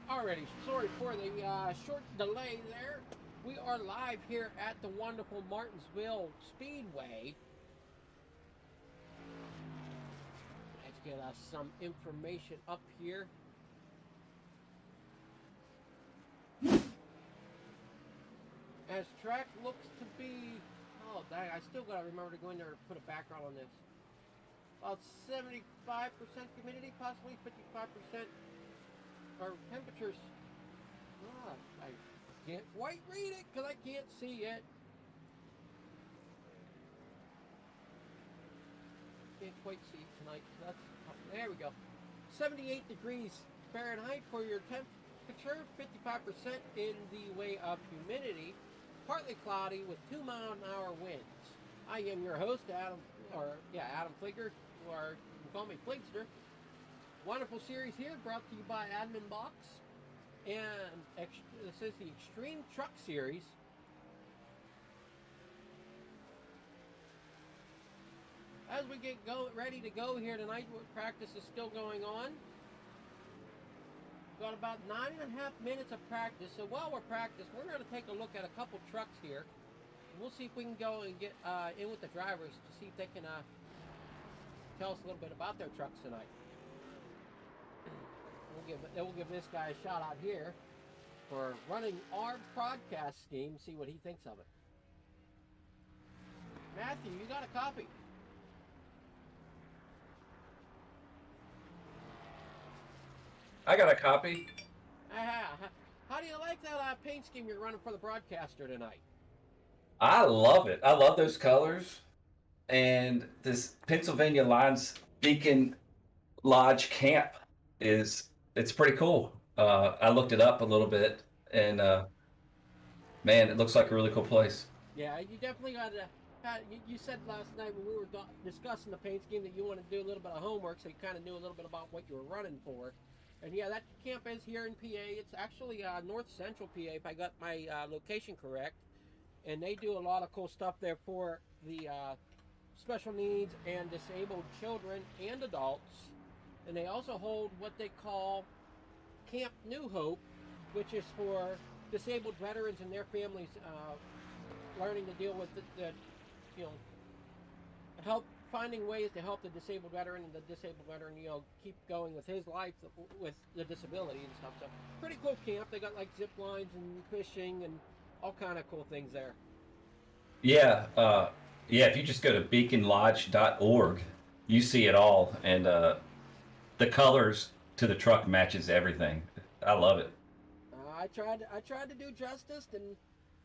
Alrighty, sorry for the short delay there. We are live here at the wonderful Martinsville Speedway. Let's get us some information up here. As track looks to be, oh dang, I still gotta remember to go in there and put a background on this. About 75% humidity, possibly 55%. Our temperatures, I can't quite read it because I can't see it. Can't quite see it tonight. So that's, there we go. 78 degrees Fahrenheit for your temperature, 55% in the way of humidity, partly cloudy with 2-mile-an-hour winds. I am your host, Adam Fleeger, or you can call me Fleegster. Wonderful series here brought to you by Admin Box. And this is the Extreme Truck Series. As we get ready to go here tonight, practice is still going on. Got about 9.5 minutes of practice. So while we're practicing, we're going to take a look at a couple trucks here. We'll see if we can go and get in with the drivers to see if they can tell us a little bit about their trucks tonight. We'll give this guy a shout out here for running our broadcast scheme, see what he thinks of it. Matthew, you got a copy? I got a copy. How do you like that paint scheme you're running for the broadcaster tonight? I love it. I love those colors. And this Pennsylvania Lions Beacon Lodge camp it's pretty cool. I looked it up a little bit, and man, it looks like a really cool place. Yeah, you definitely got to. You said last night when we were discussing the paint scheme that you wanted to do a little bit of homework, so you kind of knew a little bit about what you were running for. And yeah, that camp is here in PA. It's actually north central PA, if I got my location correct. And they do a lot of cool stuff there for the special needs and disabled children and adults. And they also hold what they call Camp New Hope, which is for disabled veterans and their families learning to deal with help finding ways to help the disabled veteran and the disabled veteran, keep going with his life with the disability and stuff. So pretty cool camp. They got like zip lines and fishing and all kind of cool things there. Yeah, if you just go to beaconlodge.org, you see it all, and the colors to the truck matches everything. I love it. I tried to do justice, and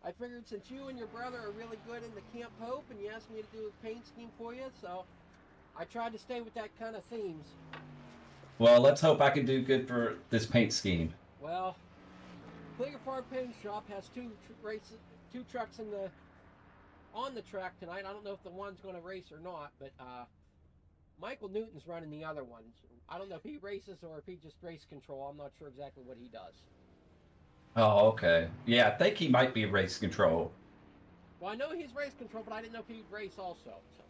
I figured since you and your brother are really good in the Camp Hope, and you asked me to do a paint scheme for you, so I tried to stay with that kind of themes. Well, let's hope I can do good for this paint scheme. Well, Fleeger Farm Paint Shop has two trucks on the track tonight. I don't know if the one's going to race or not, but Michael Newton's running the other one. I don't know if he races or if he just race control. I'm not sure exactly what he does. Oh, okay. Yeah, I think he might be race control. Well, I know he's race control, but I didn't know if he'd race also. So.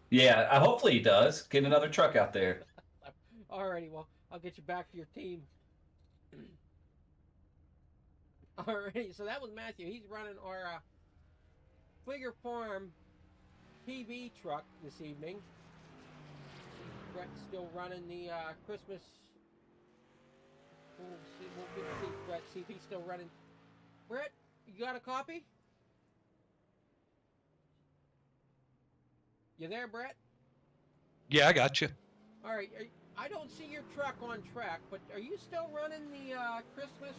Yeah, hopefully he does. Get another truck out there. Alrighty, well, I'll get you back to your team. Alrighty, so that was Matthew. He's running our Fleeger Farm TV truck this evening. Brett's still running the Christmas. We'll see Brett, see if he's still running. Brett, you got a copy? You there, Brett? Yeah, I got you. All right. I don't see your truck on track, but are you still running the Christmas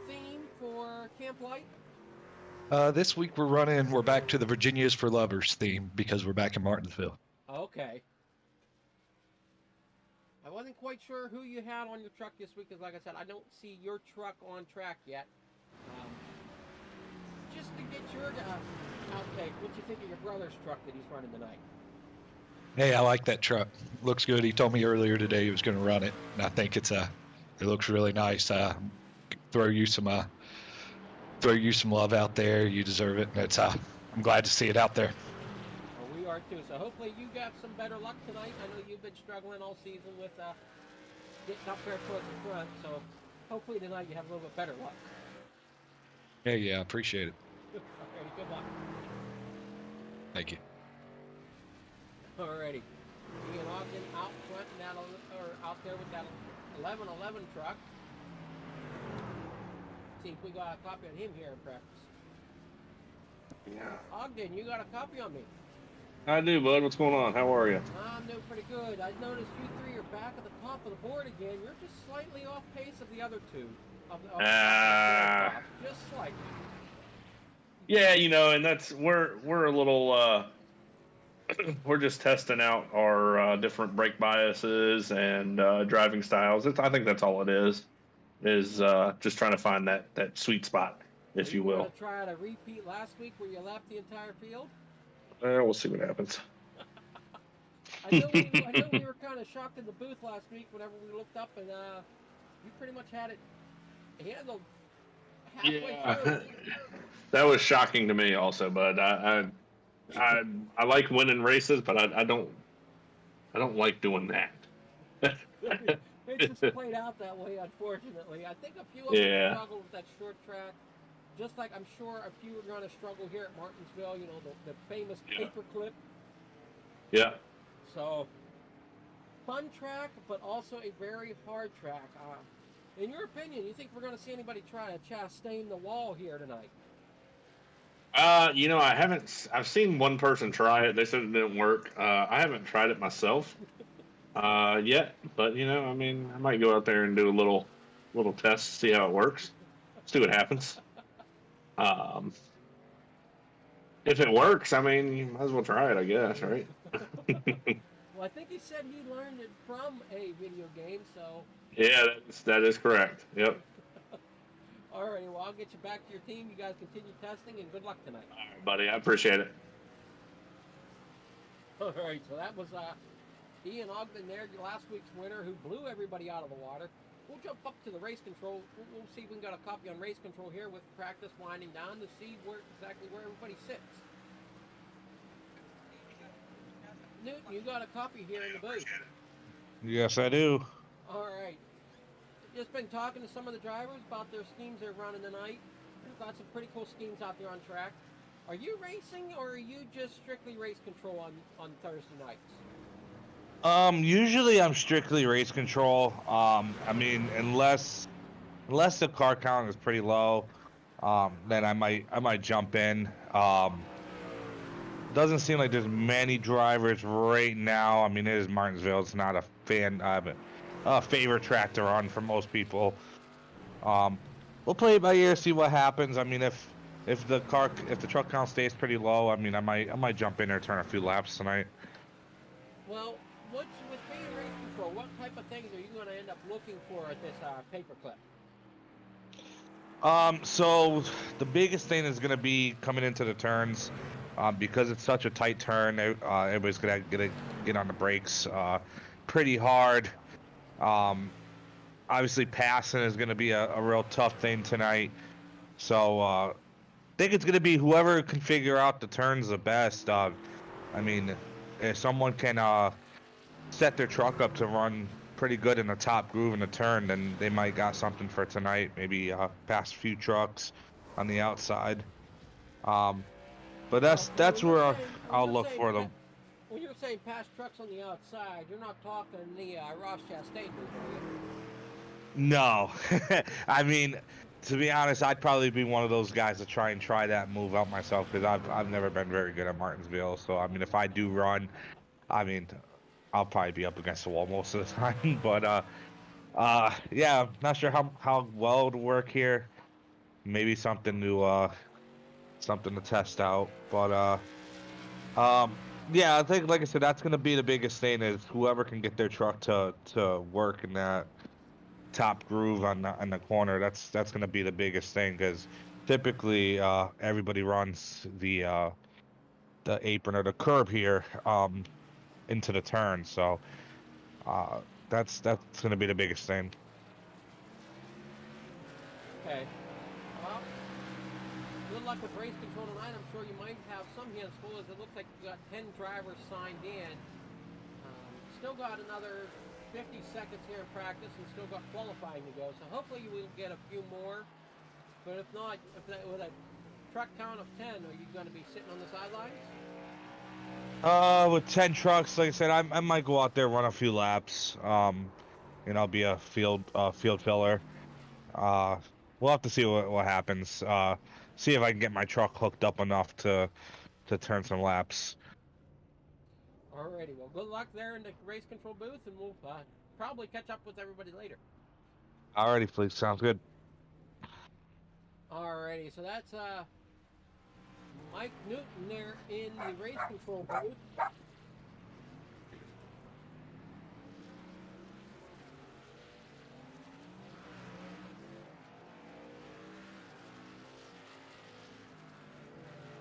theme for Camp Light? This week we're back to the Virginia's for Lovers theme because we're back in Martinsville. Okay. I wasn't quite sure who you had on your truck this week because, like I said, I don't see your truck on track yet. Just to get your outtake, what you think of your brother's truck that he's running tonight? Hey, I like that truck. Looks good. He told me earlier today he was going to run it, and I think it looks really nice. Throw you some love out there. You deserve it. And I'm glad to see it out there. Well, we are too. So hopefully you got some better luck tonight. I know you've been struggling all season with getting up there towards the front. So hopefully tonight you have a little bit better luck. Yeah, appreciate it. Alrighty, good luck. Thank you. Alrighty. Ian Ogden out front that, or out there with that 1111 truck. See if we got a copy on him here in practice. Yeah. Ogden, you got a copy on me. I do, bud. What's going on? How are you? I'm doing pretty good. I noticed you three are back at the top of the board again. You're just slightly off pace of the other two. Just slightly. Yeah, you know, and that's we're a little we're just testing out our different brake biases and driving styles. I think that's all it is just trying to find that sweet spot, if you We're will. going to try to repeat last week where you lapped the entire field. We'll see what happens. I know we were kind of shocked in the booth last week whenever we looked up and you pretty much had it handled halfway through. That was shocking to me also, bud. I like winning races, but I don't like doing that. It just played out that way, unfortunately. I think a few of them struggled with that short track, just like I'm sure a few are going to struggle here at Martinsville. You know, the famous paper clip. Yeah. So, fun track, but also a very hard track. In your opinion, you think we're going to see anybody try to chastain the wall here tonight? You know, I've seen one person try it. They said it didn't work. I haven't tried it myself yet, but you know, I mean, I might go out there and do a little test, see how it works, see what happens. If it works, I mean, you might as well try it, I guess, right? Well, I think he said he learned it from a video game, so. Yeah, that is correct. Yep. All right, well, I'll get you back to your team. You guys continue testing, and good luck tonight. All right, buddy. I appreciate it. All right, so that was Ian Ogden there, last week's winner, who blew everybody out of the water. We'll jump up to the race control. We'll see if we can get a copy on race control here with practice winding down to see exactly where everybody sits. Newton, you got a copy here in the booth. Yes, I do. All right. Just been talking to some of the drivers about their schemes they're running tonight. They've got some pretty cool schemes out there on track. Are you racing, or are you just strictly race control on Thursday nights? Usually I'm strictly race control. I mean, unless the car count is pretty low, then I might jump in. Doesn't seem like there's many drivers right now. I mean, it is Martinsville. It's not a favorite track to run for most people. We'll play it by ear, see what happens. I mean, if the truck count stays pretty low, I mean, I might jump in there, turn a few laps tonight. Well, with being race control, what type of things are you going to end up looking for at this paperclip? So the biggest thing is going to be coming into the turns, because it's such a tight turn. Everybody's gonna get on the brakes pretty hard. Obviously, passing is going to be a real tough thing tonight. So I think it's going to be whoever can figure out the turns the best. I mean, if someone can set their truck up to run pretty good in the top groove in the turn, then they might got something for tonight. Maybe pass a few trucks on the outside. But that's where I'll look for them. When you're saying pass trucks on the outside, you're not talking the Ross Chastain move, are you? No. I mean, to be honest, I'd probably be one of those guys to try that move out myself, because I've never been very good at Martinsville. So I mean, if I do run, I mean, I'll probably be up against the wall most of the time. But yeah, not sure how well it'll work here. Maybe something to test out. But yeah, I think, like I said, that's gonna be the biggest thing, is whoever can get their truck to work in that top groove on the corner. That's gonna be the biggest thing, because typically everybody runs the apron or the curb here into the turn. So that's gonna be the biggest thing. Okay. Well, good luck with race control tonight. I'm sure you might have some hands full, as it looks like you got 10 drivers signed in. Still got another 50 seconds here in practice and still got qualifying to go. So hopefully we'll get a few more. But if not, with a truck count of 10, are you going to be sitting on the sidelines? With 10 trucks, like I said, I might go out there, run a few laps. And I'll be a field filler. We'll have to see what happens. See if I can get my truck hooked up enough to turn some laps. Alrighty, well, good luck there in the race control booth, and we'll probably catch up with everybody later. Alrighty, please. Sounds good. Alrighty, so that's Mike Newton there in the race control booth.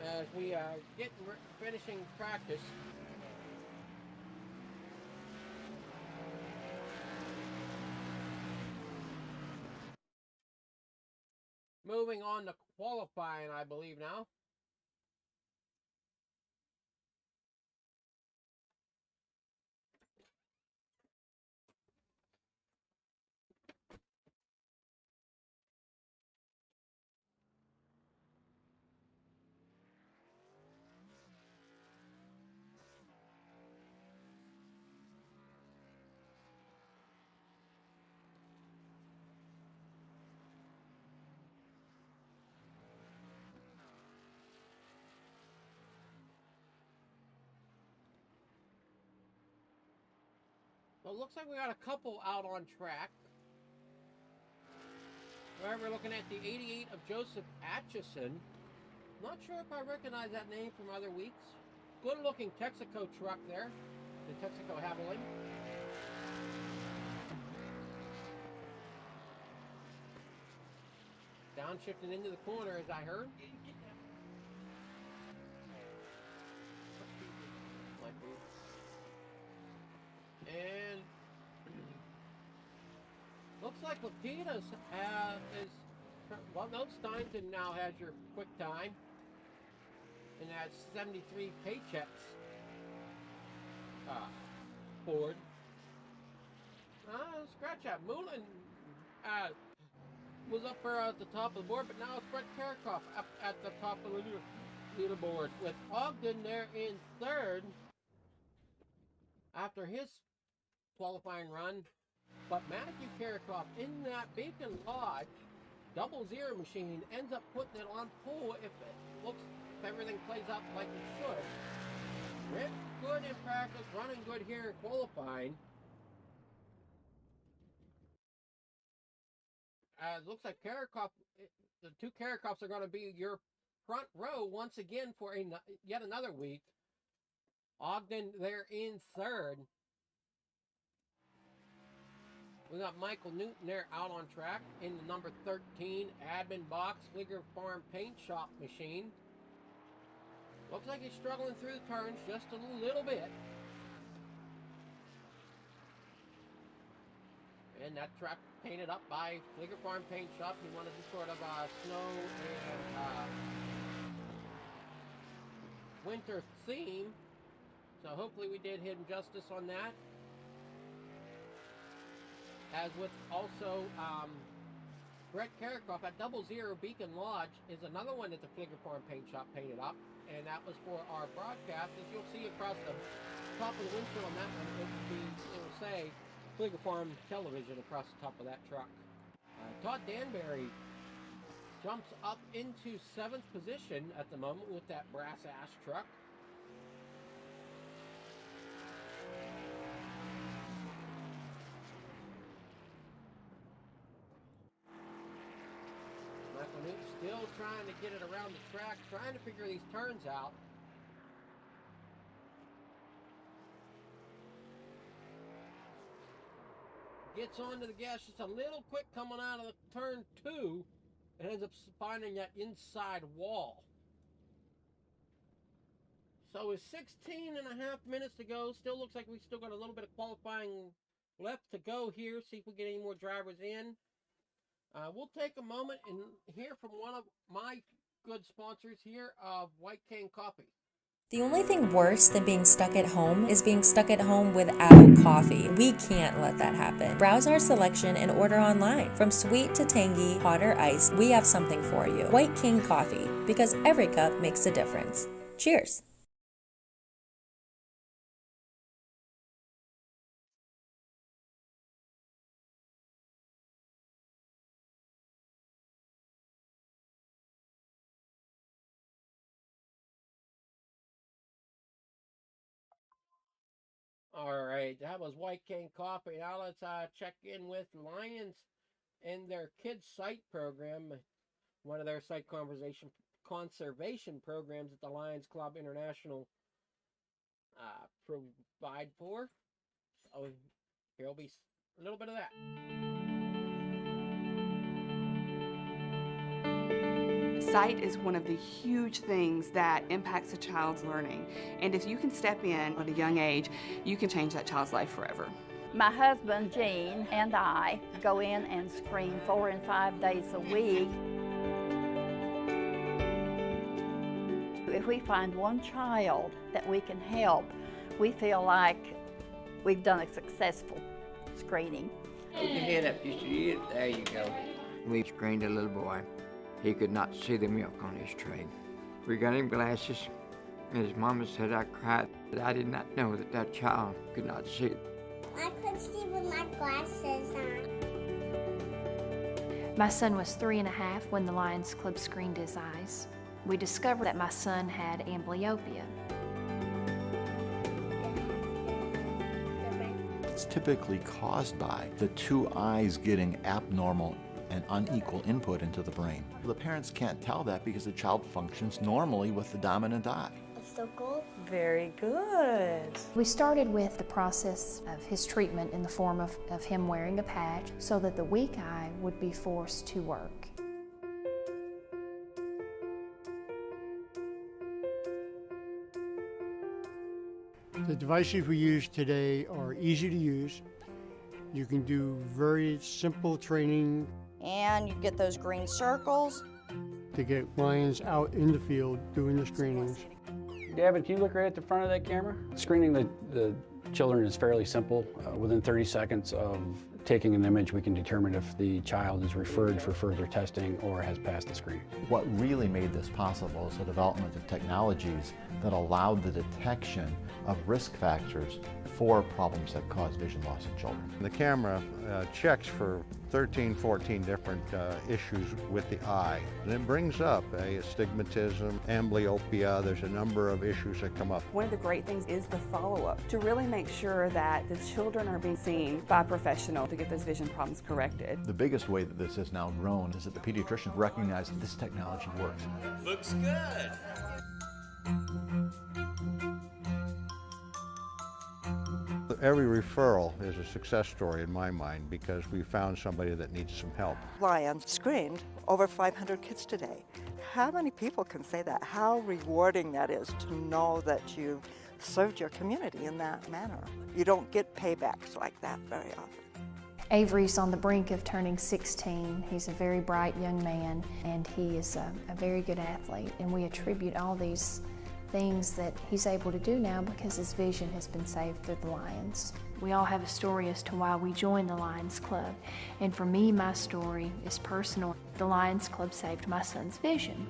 As we are finishing practice. Moving on to qualifying, I believe now. Well, it looks like we got a couple out on track. We're looking at the 88 of Joseph Atchison. Not sure if I recognize that name from other weeks. Good looking Texaco truck there. The Texaco Haviland. Downshifting into the corner, as I heard. And looks like Lapita's well, no, Steinton now has your quick time, and that's 73 paychecks. Ford. Scratch that. Moulin was up there at the top of the board, but now it's Brett Karakoff up at the top of the leaderboard with Ogden there in third after his qualifying run. But Matthew Karakoff in that Beacon Lodge 00 machine ends up putting it on pole if everything plays out like it should. Ripped good in practice, running good here in qualifying. It looks like Karakoff, the two Karakoffs are going to be your front row once again for yet another week. Ogden there in third. We got Michael Newton there out on track in the number 13 admin box Fleeger Farm paint shop machine. Looks like he's struggling through the turns just a little bit. And that truck painted up by Fleeger Farm paint shop. He wanted some sort of snow and winter theme. So hopefully we did him justice on that. As with also Brett Karakoff at 00 Beacon Lodge is another one that the Fleeger Farm paint shop painted up, and that was for our broadcast. As you'll see across the top of the windshield on that one, it will say Fleeger Farm Television across the top of that truck. Todd Danbury jumps up into 7th position at the moment with that brass ash truck. Michael Newton still trying to get it around the track, trying to figure these turns out. Gets onto the gas just a little quick coming out of the turn 2 and ends up finding that inside wall. So with 16 and a half minutes to go, still looks like we still got a little bit of qualifying left to go here. See if we get any more drivers in. We'll take a moment and hear from one of my good sponsors here of White Cane Coffee. The only thing worse than being stuck at home is being stuck at home without coffee. We can't let that happen. Browse our selection and order online. From sweet to tangy, hot or iced, we have something for you. White King Coffee, because every cup makes a difference. Cheers. All right, that was White King Coffee. Now let's check in with Lions and their kids site program, one of their site conservation programs that the Lions Club International provide for. So here'll be a little bit of that. Sight is one of the huge things that impacts a child's learning. And if you can step in at a young age, you can change that child's life forever. My husband, Gene, and I go in and screen 4 and 5 days a week. If we find one child that we can help, we feel like we've done a successful screening. Put your head up just a little. There you go. We screened a little boy. He could not see the milk on his tray. We got him glasses, and his mama said I cried. I did not know that that child could not see. I could see with my glasses on. My son was 3 and a half when the Lions Club screened his eyes. We discovered that my son had amblyopia. It's typically caused by the two eyes getting abnormal and unequal input into the brain. The parents can't tell that because the child functions normally with the dominant eye. It's so cool. Very good. We started with the process of his treatment in the form of him wearing a patch so that the weak eye would be forced to work. The devices we use today are easy to use. You can do very simple training. And you get those green circles. To get lions out in the field doing the screenings. Gavin, can you look right at the front of that camera? Screening the children is fairly simple. Within 30 seconds of taking an image, we can determine if the child is referred for further testing or has passed the screen. What really made this possible is the development of technologies that allowed the detection of risk factors for problems that cause vision loss in children. The camera checks for 13, 14 different issues with the eye. And it brings up astigmatism, amblyopia. There's a number of issues that come up. One of the great things is the follow-up, to really make sure that the children are being seen by a professional to get those vision problems corrected. The biggest way that this has now grown is that the pediatricians recognize that this technology works. Looks good. Every referral is a success story in my mind because we found somebody that needs some help. Lions screened over 500 kids today. How many people can say that? How rewarding that is to know that you served your community in that manner. You don't get paybacks like that very often. Avery's on the brink of turning 16. He's a very bright young man, and he is a very good athlete, and we attribute all these things that he's able to do now because his vision has been saved through the Lions. We all have a story as to why we joined the Lions Club, and for me, my story is personal. The Lions Club saved my son's vision.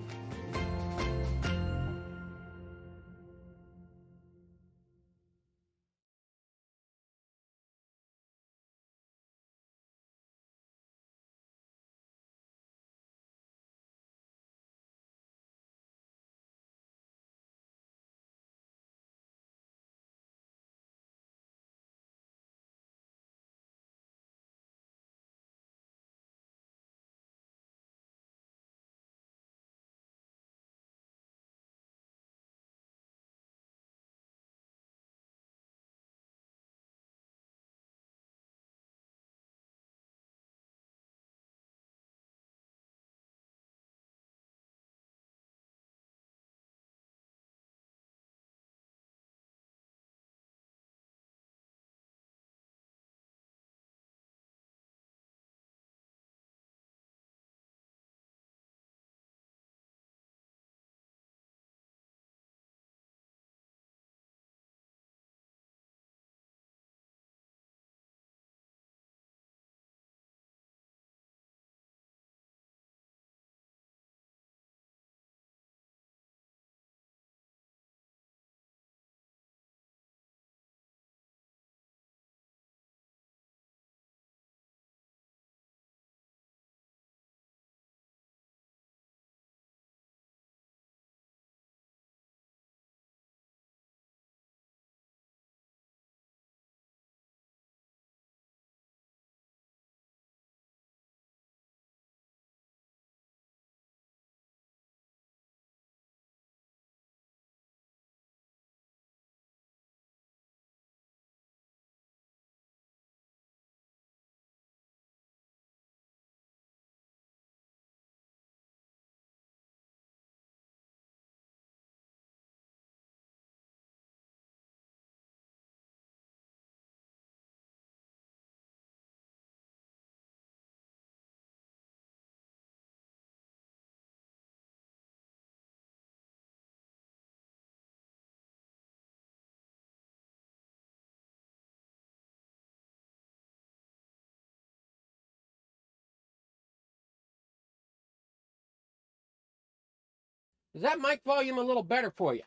Is that mic volume a little better for you?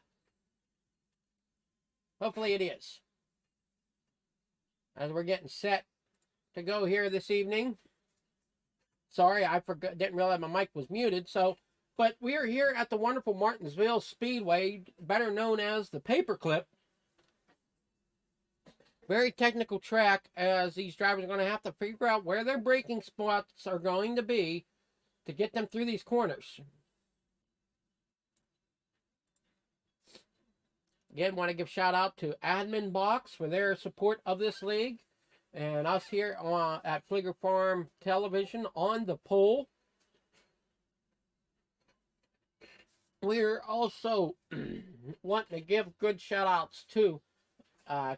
Hopefully it is. As we're getting set to go here this evening. Sorry, I forgot, didn't realize my mic was muted. But we are here at the wonderful Martinsville Speedway, better known as the Paperclip. Very technical track, as these drivers are going to have to figure out where their braking spots are going to be to get them through these corners. Again, want to give shout out to Admin Box for their support of this league, and us here at Fleeger Farm Television on the pole. We're also wanting to give good shout outs to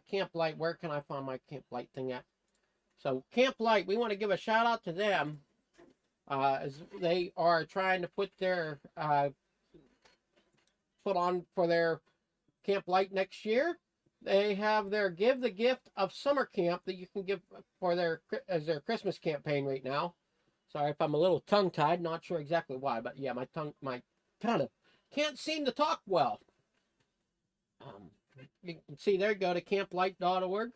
Camp Light. Where can I find my Camp Light thing at? So Camp Light, we want to give a shout out to them as they are trying to put their put on for their Camp Light next year. They have their Give the Gift of Summer Camp that you can give for their Christmas campaign right now. Sorry if I'm a little tongue-tied, not sure exactly why, but yeah, my tongue kind of can't seem to talk well. You can see there, go to camplight.org.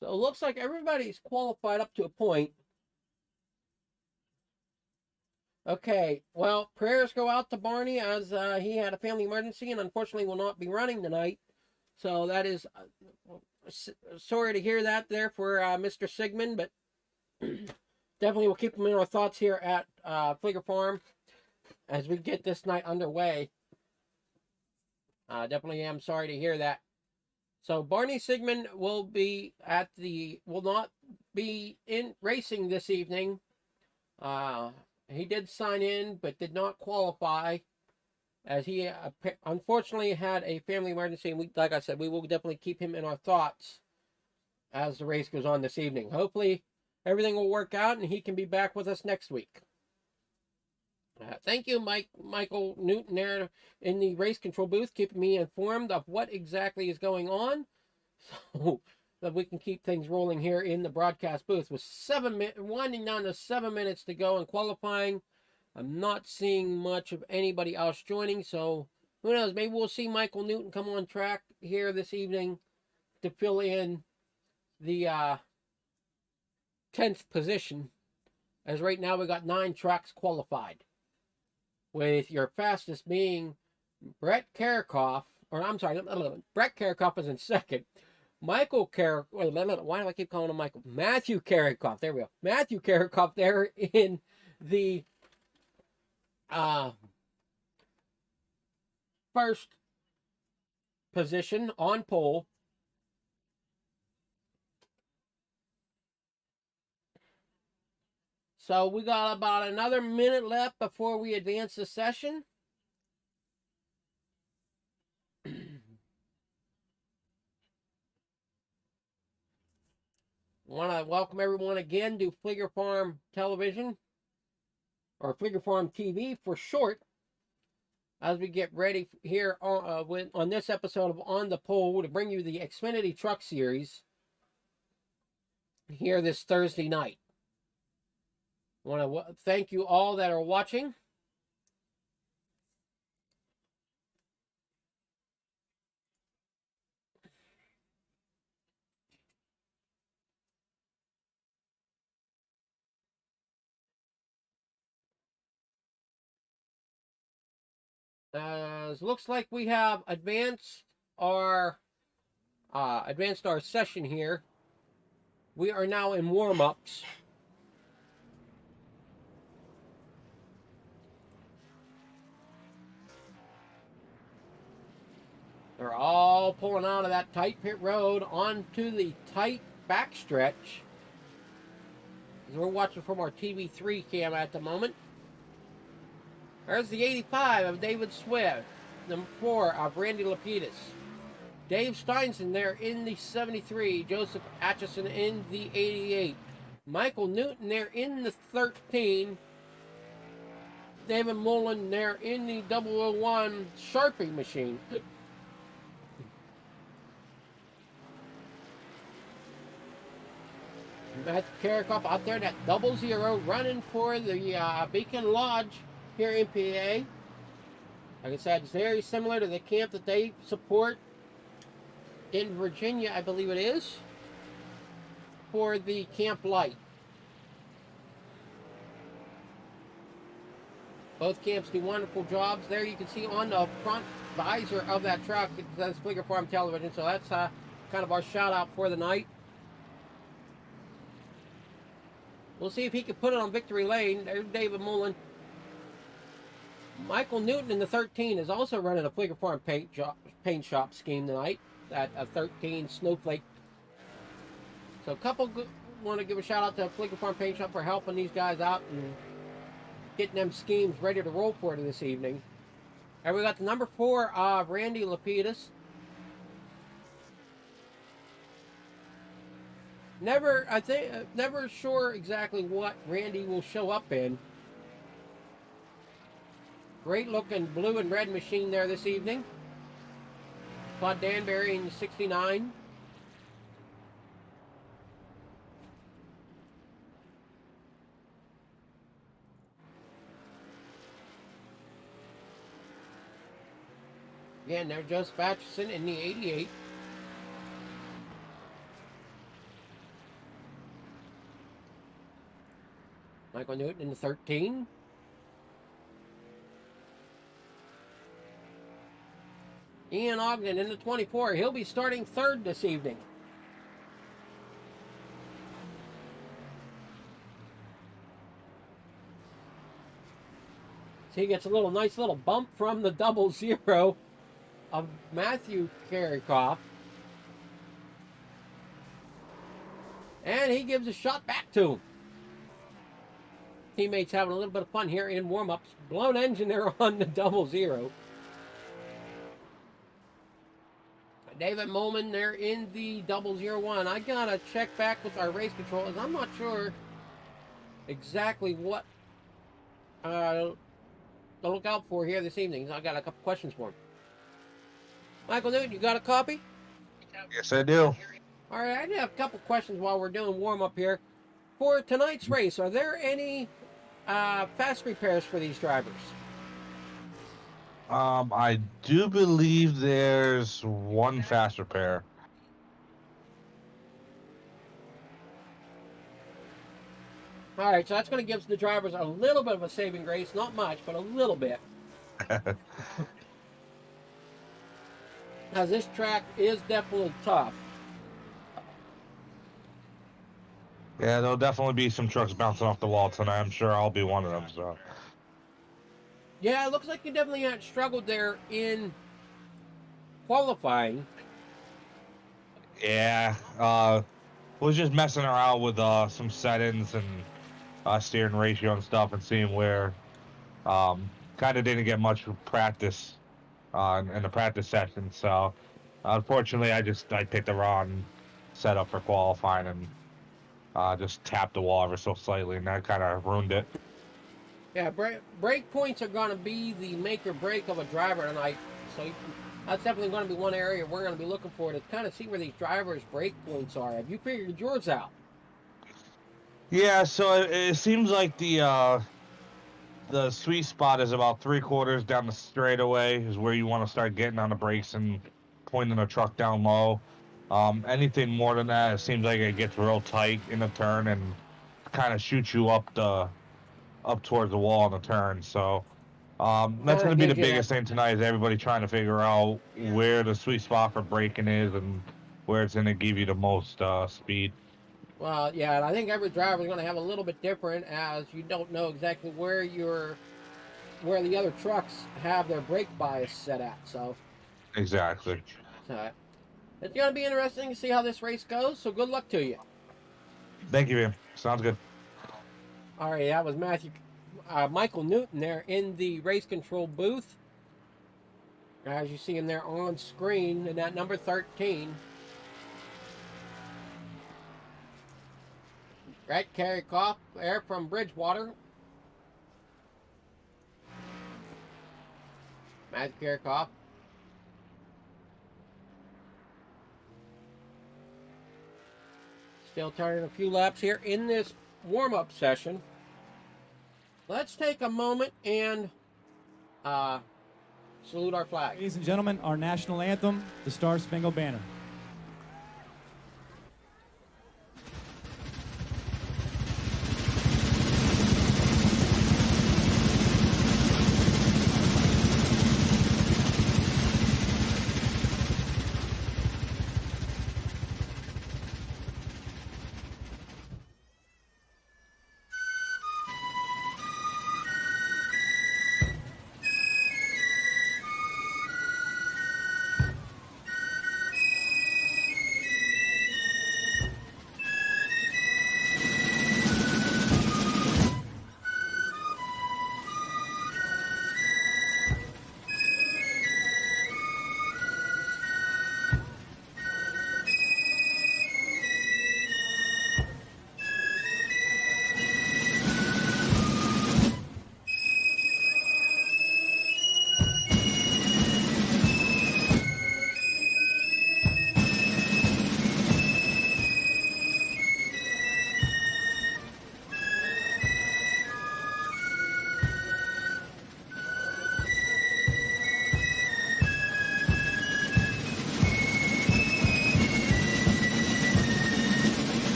So it looks like everybody's qualified up to a point. Okay, well, prayers go out to Barney as he had a family emergency and unfortunately will not be running tonight. So that is, sorry to hear that there for Mr. Sigmund, but definitely we'll keep him in our thoughts here at Fleeger Farm as we get this night underway. Definitely am sorry to hear that. So Barney Sigmund will not be in racing this evening. He did sign in, but did not qualify, as he unfortunately had a family emergency. And like I said, we will definitely keep him in our thoughts as the race goes on this evening. Hopefully, everything will work out, and he can be back with us next week. Thank you, Michael Newton, there in the race control booth, keeping me informed of what exactly is going on, so that we can keep things rolling here in the broadcast booth. With winding down to 7 minutes to go in qualifying, I'm not seeing much of anybody else joining, so who knows? Maybe we'll see Michael Newton come on track here this evening to fill in the 10th position, as right now we got 9 tracks qualified, with your fastest being Brett Karakoff, or I'm sorry, Brett Karakoff is in second. Michael Karakoff, why do I keep calling him Michael? Matthew Karakoff, there we go. Matthew Karakoff there in the first position on pole. So we got about another minute left before we advance the session. I want to welcome everyone again to Fleeger Farm Television, or Fleeger Farm TV for short, as we get ready here on this episode of On the Pole to bring you the Xfinity Truck Series here this Thursday night. I want to thank you all that are watching. Looks like we have advanced our session here. We are now in warm-ups. They're all pulling out of that tight pit road onto the tight backstretch. As we're watching from our TV3 cam at the moment. There's the 85 of David Swift. Number 4 of Randy Lapidus. Dave Steinson there in the 73. Joseph Atchison in the 88. Michael Newton there in the 13. David Mullen there in the 001 Sharpie machine. Matthew Karikoff out there, that 00 running for the Beacon Lodge here in PA. Like I said, it's very similar to the camp that they support in Virginia, I believe it is, for the Camp Light. Both camps do wonderful jobs. There you can see on the front visor of that truck, it says Fleeger Farm Television, so that's kind of our shout out for the night. We'll see if he can put it on victory lane. There's David Mullen. Michael Newton in the 13 is also running a Fleeger Farm paint shop scheme tonight. That 13 Snowflake. So a couple want to give a shout out to Fleeger Farm Paint Shop for helping these guys out and getting them schemes ready to roll for this evening. And we got the number 4 Randy Lapidus. Never sure exactly what Randy will show up in. Great looking blue and red machine there this evening. Claude Danbury in the 69. Again, there's Joseph Atchison in the 88. Michael Newton in the 13. Ian Ogden in the 24. He'll be starting third this evening. So he gets a nice little bump from the 00 of Matthew Karikoff. And he gives a shot back to him. Teammates having a little bit of fun here in warm-ups. Blown engine there on the 00. David Mullen there in the 001. I gotta check back with our race controllers. I'm not sure exactly what to look out for here this evening. So I got a couple questions for him. Michael Newton, you got a copy? Yes, I do. All right, I have a couple questions while we're doing warm-up here. For tonight's race, are there any fast repairs for these drivers? I do believe there's one fast repair. All right, so that's going to give the drivers a little bit of a saving grace. Not much, but a little bit. Now, this track is definitely tough. Yeah, there'll definitely be some trucks bouncing off the wall tonight. I'm sure I'll be one of them. So. Yeah, it looks like you definitely struggled there in qualifying. Yeah, was just messing around with some settings and steering ratio and stuff, and seeing where kind of didn't get much practice in the practice session. So unfortunately, I picked the wrong setup for qualifying and just tapped the wall ever so slightly, and that kind of ruined it. Yeah, brake points are going to be the make or break of a driver tonight. So that's definitely going to be one area we're going to be looking for to kind of see where these drivers' brake points are. Have you figured yours out? Yeah, so it seems like the sweet spot is about 3/4 down the straightaway is where you want to start getting on the brakes and pointing the truck down low. Anything more than that, it seems like it gets real tight in the turn and kind of shoots you up towards the wall in the turn. So that's going to be the biggest thing tonight, is everybody trying to figure out where the sweet spot for braking is and where it's going to give you the most speed. Well, yeah, and I think every driver is going to have a little bit different, as you don't know exactly where the other trucks have their brake bias set at. So exactly. It's going to be interesting to see how this race goes. So good luck to you. Thank you, man. Sounds good. All right, that was Michael Newton there in the race control booth. As you see him there on screen in that number 13. Brett Karikoff there from Bridgewater. Matt Kirchhoff. Still turning a few laps here in this warm-up session. Let's take a moment and salute our flag. Ladies and gentlemen, our national anthem, the Star Spangled Banner.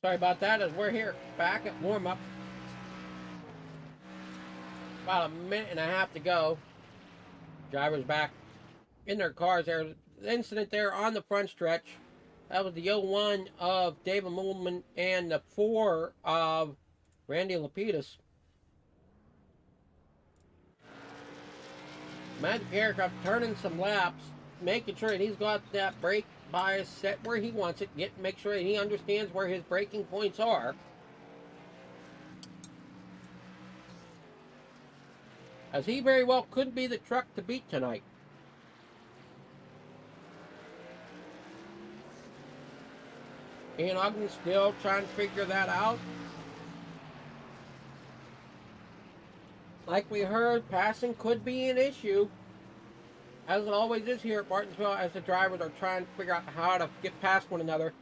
Sorry about that, as we're here back at warm-up. About a minute and a half to go. Drivers back in their cars. There was an incident there on the front stretch. That was the 01 of David Moolman and the 4 of Randy Lapidus. Matt Garrett turning some laps, making sure that he's got that brake bias set where he wants it, make sure that he understands where his braking points are. As he very well could be the truck to beat tonight. Ian Ogden still trying to figure that out. Like we heard, passing could be an issue, as it always is here at Martinsville, as the drivers are trying to figure out how to get past one another.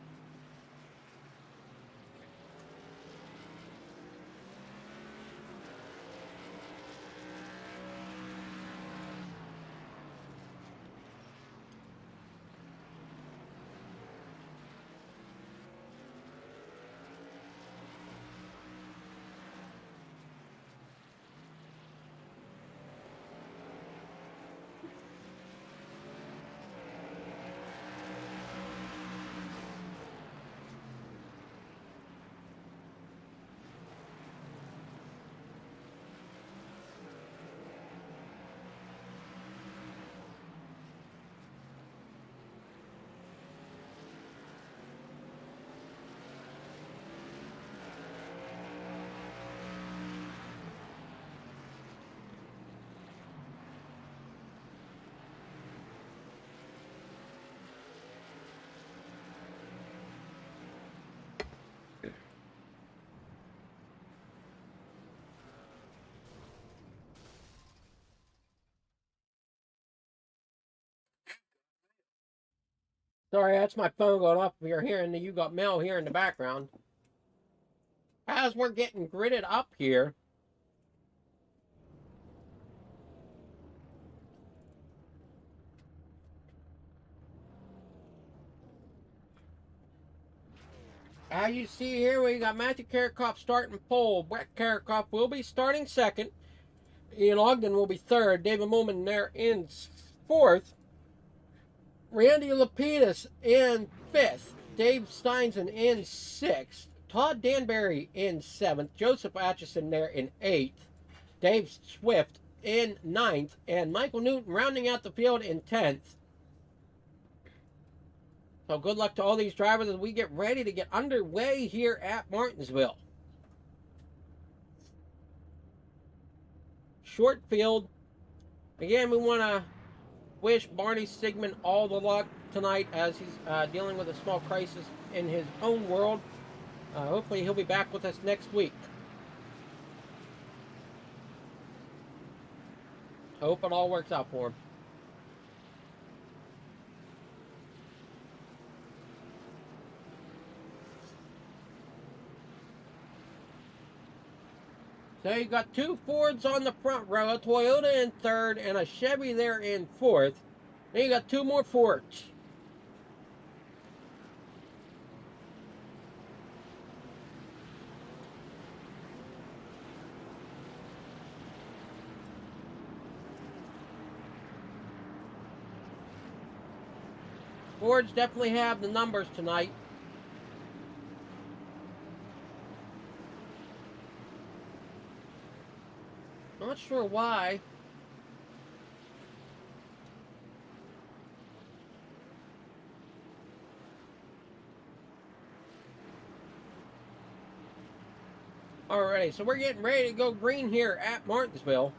Sorry, that's my phone going off. If you're hearing the You Got Mail here in the background. As we're getting gridded up here, as you see here, we got Matthew Karikoff starting pole. Brett Karikoff will be starting second. Ian Ogden will be third. David Moolman there in fourth. Randy Lapidus in 5th. Dave Steinson in 6th. Todd Danbury in 7th. Joseph Atchison there in 8th. Dave Swift in 9th. And Michael Newton rounding out the field in 10th. So good luck to all these drivers as we get ready to get underway here at Martinsville. Short field. Again, we want to wish Barney Sigmund all the luck tonight as he's dealing with a small crisis in his own world. Hopefully he'll be back with us next week. Hope it all works out for him. So you got 2 Fords on the front row, a Toyota in 3rd, and a Chevy there in 4th. Then you got 2 more Fords. Fords definitely have the numbers tonight. Not sure why. Alrighty, so we're getting ready to go green here at Martinsville.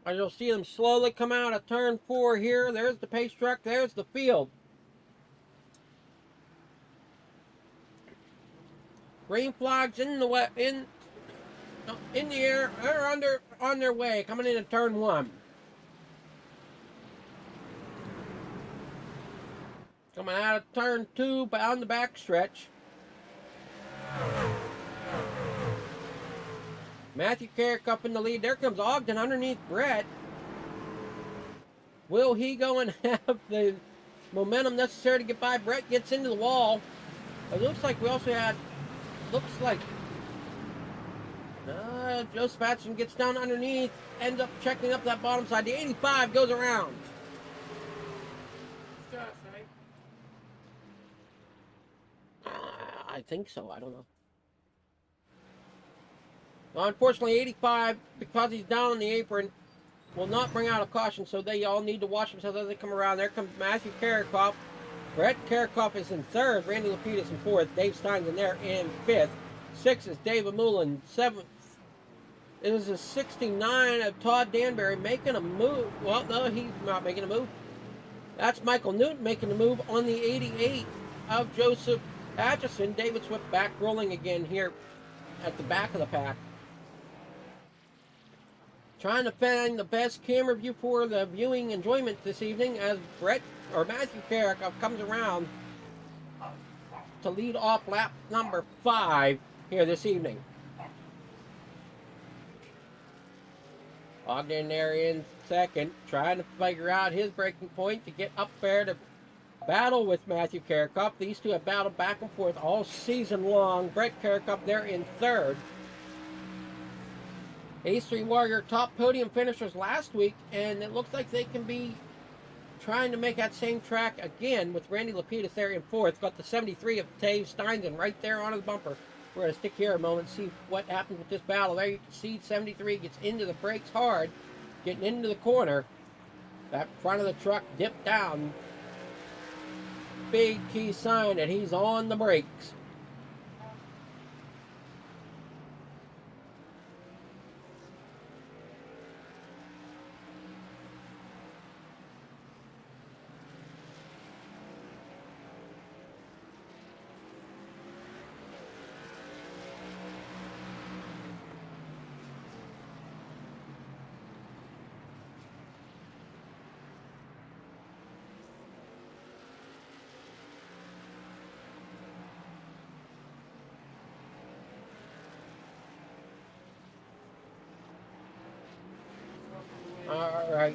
As you'll see them slowly come out of turn 4 here. There's the pace truck, there's the field. Green flags in the in the air, they're on their way, coming into turn 1. Coming out of turn 2, down the back stretch. Matthew Carrick up in the lead. There comes Ogden underneath Brett. Will he go and have the momentum necessary to get by? Brett gets into the wall. It looks like we also had, Joe Spatson gets down underneath, ends up checking up that bottom side. The 85 goes around. I think so. I don't know. Well, unfortunately, 85, because he's down on the apron, will not bring out a caution, so they all need to watch themselves as they come around. There comes Matthew Carrikoff. Brett Carrikoff is in 3rd. Randy Lapidus in 4th. Dave Steins in there in 5th. 6th is David Mullen. 7th. It is a 69 of Todd Danbury making a move. Well, no, he's not making a move. That's Michael Newton making a move on the 88 of Joseph Atchison. David Swift back rolling again here at the back of the pack. Trying to find the best camera view for the viewing enjoyment this evening as Matthew Carrick comes around to lead off lap number 5 here this evening. Ogden there in 2nd, trying to figure out his breaking point to get up there to battle with Matthew Carrikoff. These two have battled back and forth all season long. Brett Carrikoff there in 3rd. Ace 3 Warrior top podium finishers last week, and it looks like they can be trying to make that same track again with Randy Lapidus there in 4th. Got the 73 of Dave Steinson right there on his bumper. We're going to stick here a moment and see what happens with this battle. There you can see 73 gets into the brakes hard, getting into the corner. That front of the truck dipped down. Big key sign that he's on the brakes. All right.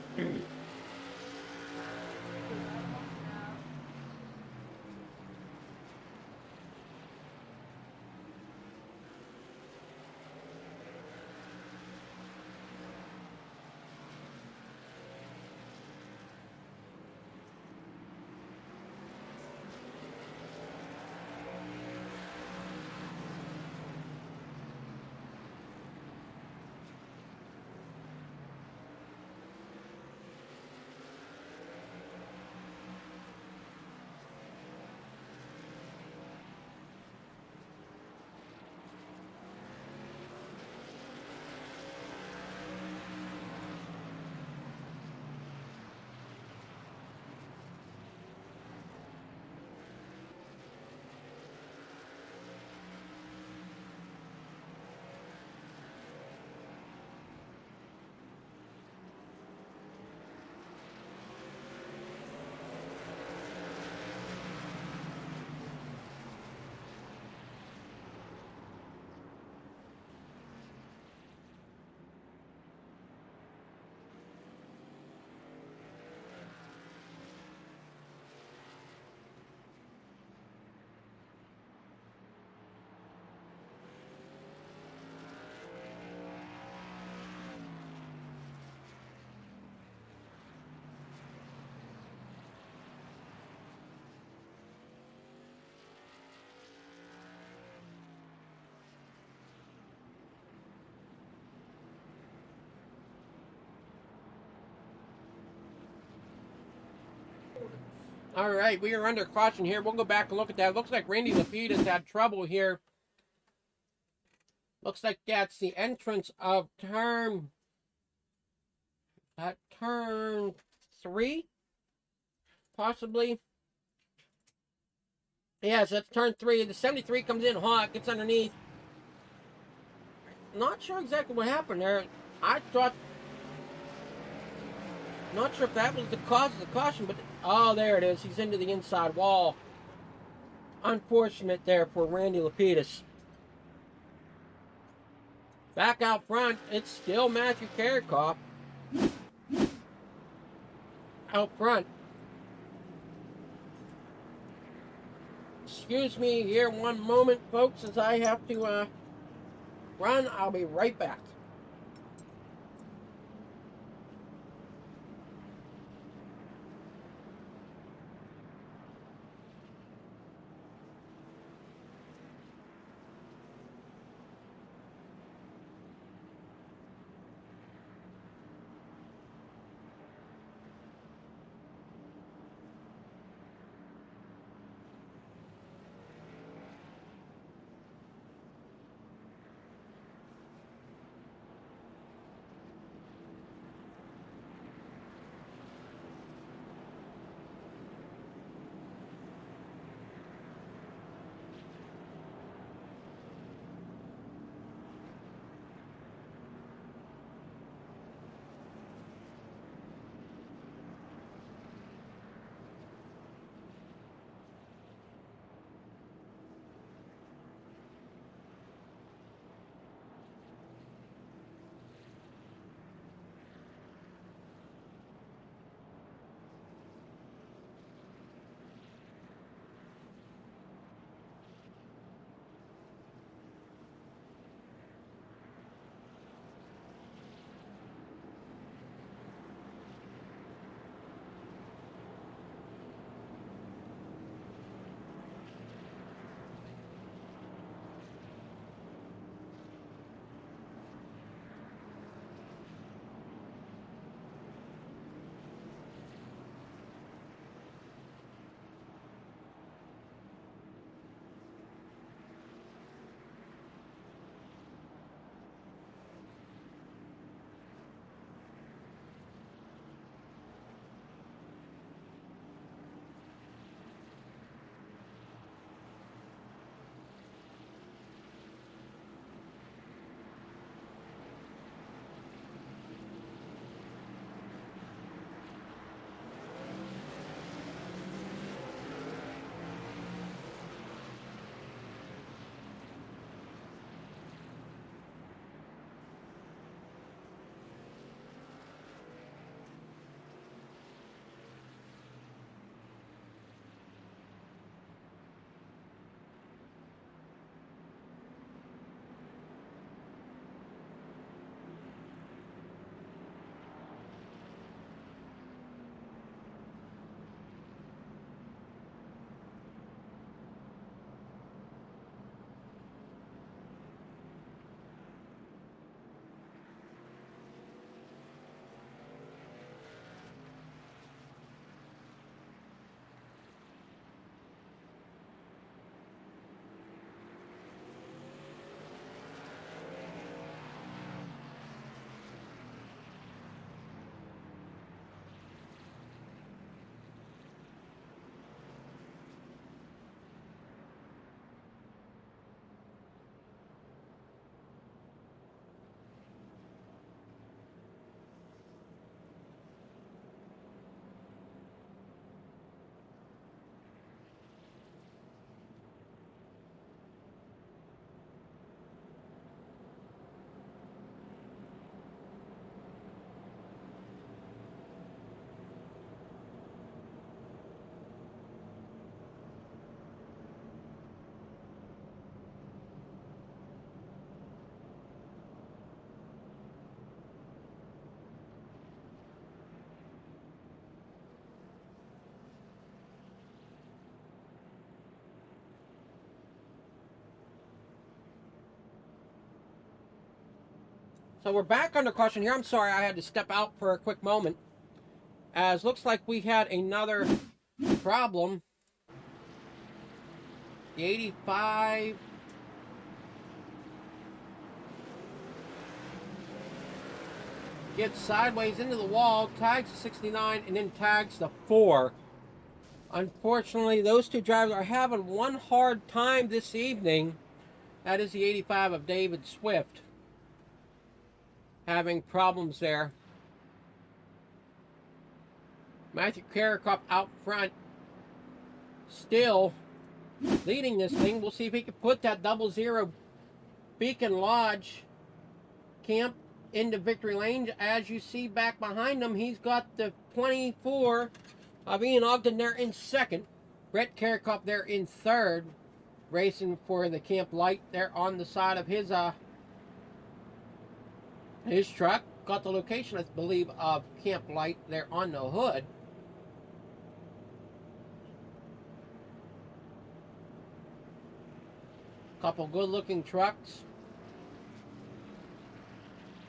All right, we are under caution here. We'll go back and look at that. Looks like Randy Lapidus had trouble here. Looks like that's the entrance of turn 3, possibly. Yes, that's turn 3. The 73 comes in hot, gets underneath. Not sure exactly what happened there. I thought, not sure if that was the cause of the caution, but oh, there it is. He's into the inside wall. Unfortunate there for Randy Lapidus. Back out front, it's still Matthew Karikoff. Out front. Excuse me here one moment, folks, as I have to run. I'll be right back. So we're back under caution here. I'm sorry I had to step out for a quick moment. As looks like we had another problem. The 85 gets sideways into the wall, tags the 69, and then tags the 4. Unfortunately, those two drivers are having one hard time this evening. That is the 85 of David Swift. Having problems there. Matthew Karakop out front. Still leading this thing. We'll see if he can put that 00 Beacon Lodge camp into victory lane. As you see back behind him, he's got the 24 of Ian Ogden there in second. Brett Karakop there in third. Racing for the Camp Light there on the side of his truck. Got the location, I believe, of Camp Light there on the hood. Couple good looking trucks.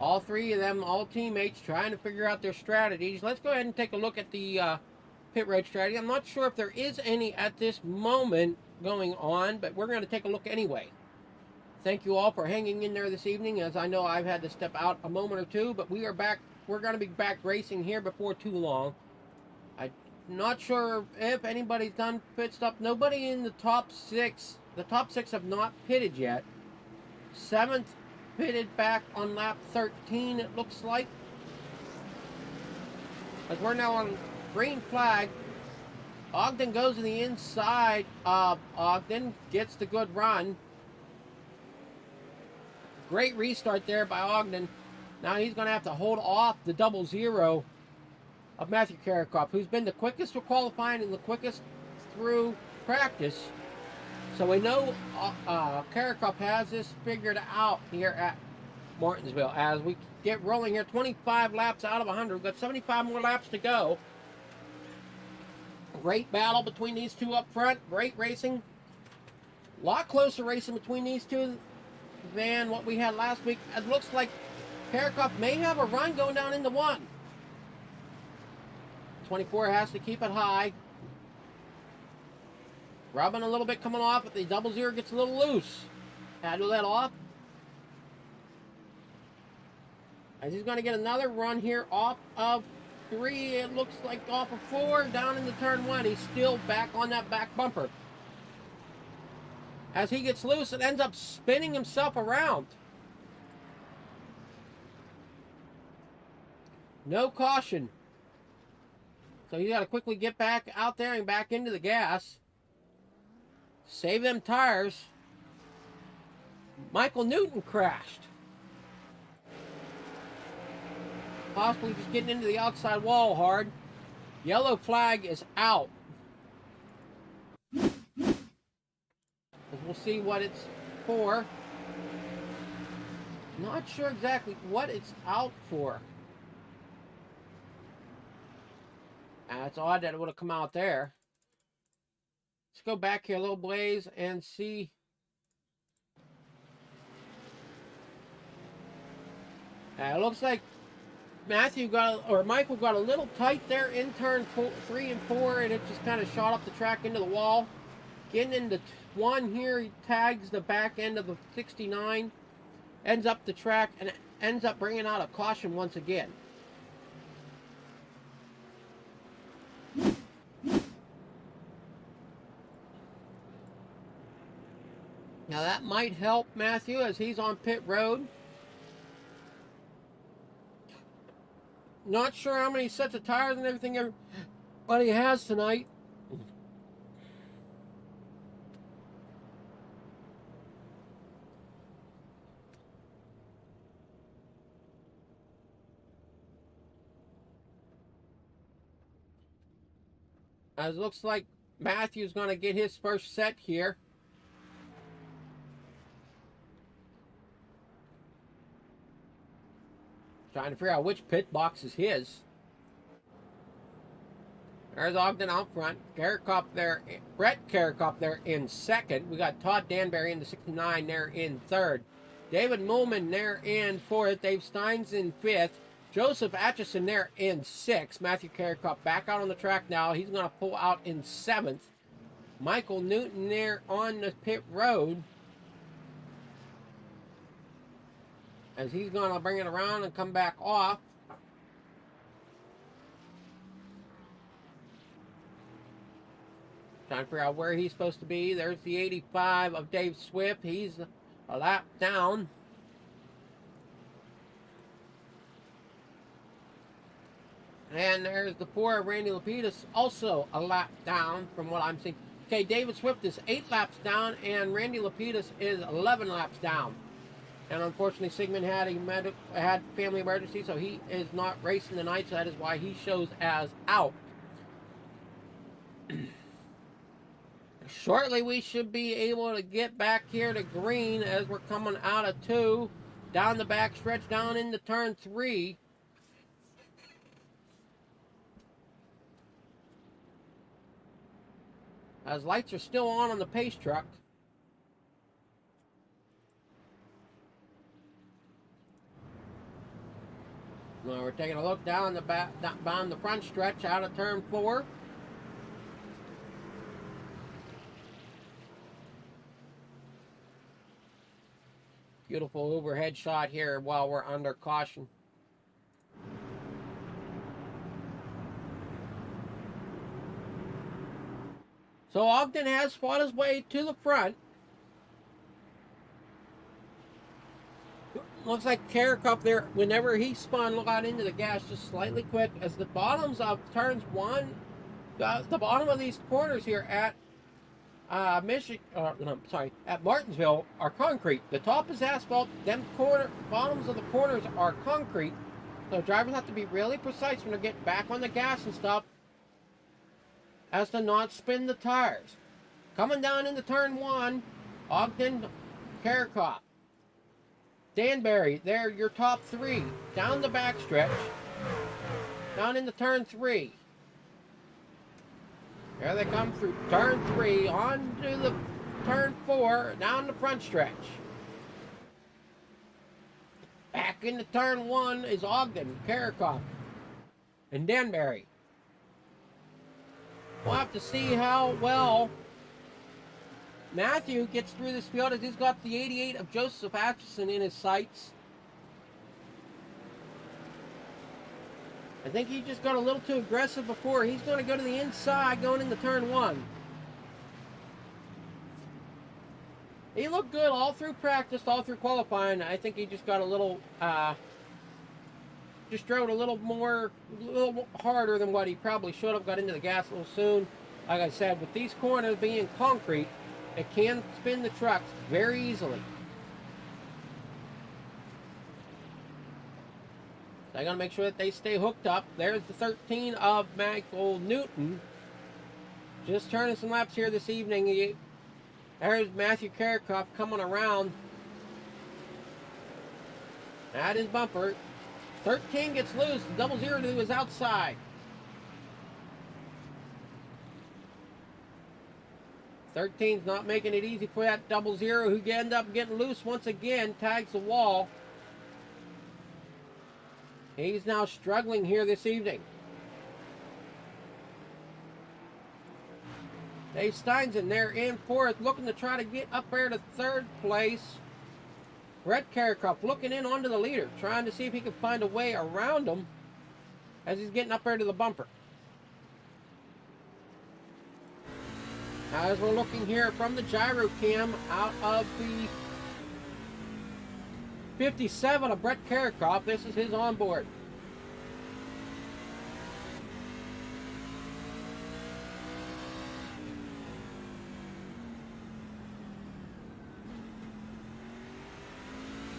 All three of them, all teammates, trying to figure out their strategies. Let's go ahead and take a look at the pit road strategy. I'm not sure if there is any at this moment going on, but we're going to take a look anyway. Thank you all for hanging in there this evening, as I know I've had to step out a moment or two, but we are back. We're going to be back racing here before too long. I'm not sure if anybody's done pit stop. Nobody in the top 6. The top 6 have not pitted yet. 7th pitted back on lap 13, it looks like. As we're now on green flag, Ogden goes to the inside of Ogden, gets the good run. Great restart there by Ogden. Now he's going to have to hold off the 00 of Matthew Karakop, who's been the quickest for qualifying and the quickest through practice. So we know Karakop has this figured out here at Martinsville. As we get rolling here, 25 laps out of 100. We've got 75 more laps to go. Great battle between these two up front. Great racing. A lot closer racing between these two than what we had last week. It looks like Karakop may have a run going down into 1. 24 has to keep it high. Rubbing a little bit coming off, but the 00 gets a little loose. Had to let off. As he's going to get another run here off of 3. It looks like off of 4, down into turn 1. He's still back on that back bumper. As he gets loose, it ends up spinning himself around. No caution. So you got to quickly get back out there and back into the gas. Save them tires. Michael Newton crashed. Possibly just getting into the outside wall hard. Yellow flag is out. We'll see what it's for. Not sure exactly what it's out for. It's odd that it would have come out there. Let's go back here a little blaze and see. It looks like Michael got a little tight there in turn 3 and 4, and it just kind of shot up the track into the wall. Getting into 1 here, he tags the back end of the 69, ends up the track, and ends up bringing out a caution once again. Now that might help Matthew as he's on pit road. Not sure how many sets of tires and everything everybody has tonight. As it looks like Matthew's going to get his first set here. Trying to figure out which pit box is his. There's Ogden out front. Karakop there, Brett Karakop there in second. We got Todd Danbury in the 69 there in third. David Mullman there in fourth. Dave Steins in fifth. Joseph Atchison there in 6th. Matthew Carricoff back out on the track now. He's going to pull out in 7th. Michael Newton there on the pit road, as he's going to bring it around and come back off. Trying to figure out where he's supposed to be. There's the 85 of Dave Swift. He's a lap down. And there's the 4 of Randy Lapidus, also a lap down from what I'm seeing. Okay, David Swift is 8 laps down, and Randy Lapidus is 11 laps down. And unfortunately, Sigmund had family emergency, so he is not racing tonight, so that is why he shows as out. Shortly, we should be able to get back here to green as we're coming out of 2, down the back stretch, down into turn 3. As lights are still on the pace truck. Now we're taking a look down the back, down the front stretch out of turn 4. Beautiful overhead shot here while we're under caution. So Ogden has fought his way to the front. Looks like Carricoff there, whenever he spun, got into the gas just slightly quick, as the bottoms of turns 1, the bottom of these corners here at at Martinsville are concrete. The top is asphalt. Them bottoms of the corners are concrete. So drivers have to be really precise when they're getting back on the gas and stuff, as to not spin the tires. Coming down into turn 1, Ogden, Carricoff, Danbury, they're your top 3. Down the back stretch, down into turn 3. There they come through turn 3, on to the turn 4, down the front stretch. Back into turn 1 is Ogden, Carricoff, and Danbury. We'll have to see how well Matthew gets through this field, as he's got the 88 of Joseph Atchison in his sights. I think he just got a little too aggressive before. He's going to go to the inside going into turn 1. He looked good all through practice, all through qualifying. I think he just got a little, just drove a little harder than what he probably should have. Got into the gas a little soon. Like I said, with these corners being concrete, it can spin the trucks very easily. So I got to make sure that they stay hooked up. There's the 13 of Michael Newton. Just turning some laps here this evening. There's Matthew Carricoff coming around. At his bumper. 13 gets loose. The 0-0 to his outside. 13's not making it easy for that 0-0, who end up getting loose once again. Tags the wall. He's now struggling here this evening. Dave Steinson there in 4th, looking to try to get up there to 3rd place. Brett Carricoff looking in onto the leader, trying to see if he can find a way around him as he's getting up there to the bumper. As we're looking here from the gyro cam out of the 57 of Brett Carricoff, this is his onboard.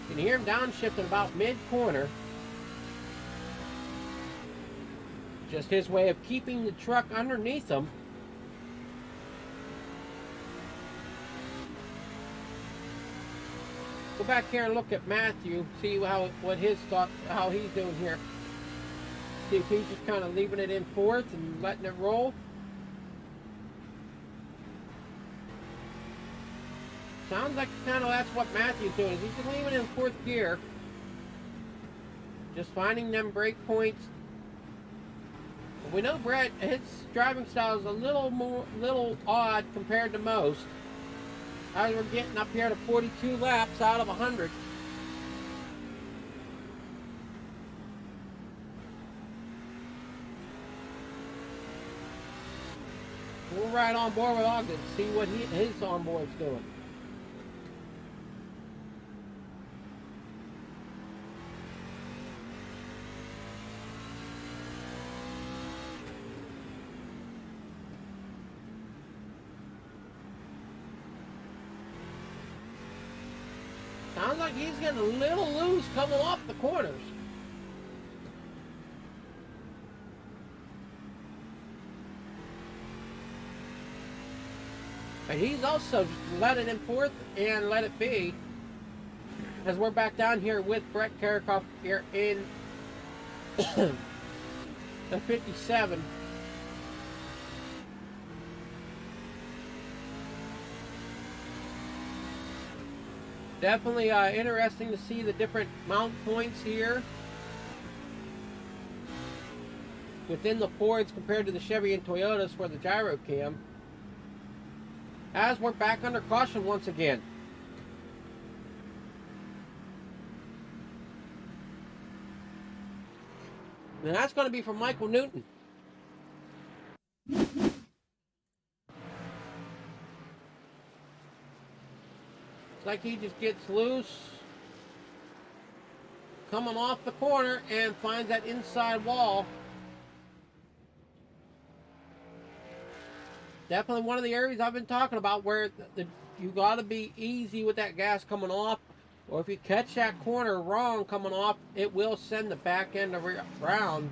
You can hear him downshifting about mid-corner. Just his way of keeping the truck underneath him. Go back here and look at Matthew, see how he's doing here. See if he's just kind of leaving it in 4th and letting it roll. Sounds like kind of that's what Matthew's doing. He's just leaving it in 4th gear. Just finding them break points. We know Brett, his driving style is a little odd compared to most. As we're getting up here to 42 laps out of 100. We'll ride on board with Ogden, see what his onboard's doing. Sounds like he's getting a little loose coming off the corners. And he's also letting him forth and let it be. As we're back down here with Brett Karikoff here in the 57. Definitely interesting to see the different mount points here within the Fords compared to the Chevy and Toyotas for the gyro cam. As we're back under caution once again. And that's going to be from Michael Newton. Like he just gets loose, coming off the corner and finds that inside wall. Definitely one of the areas I've been talking about where you got to be easy with that gas coming off, or if you catch that corner wrong coming off, it will send the back end around.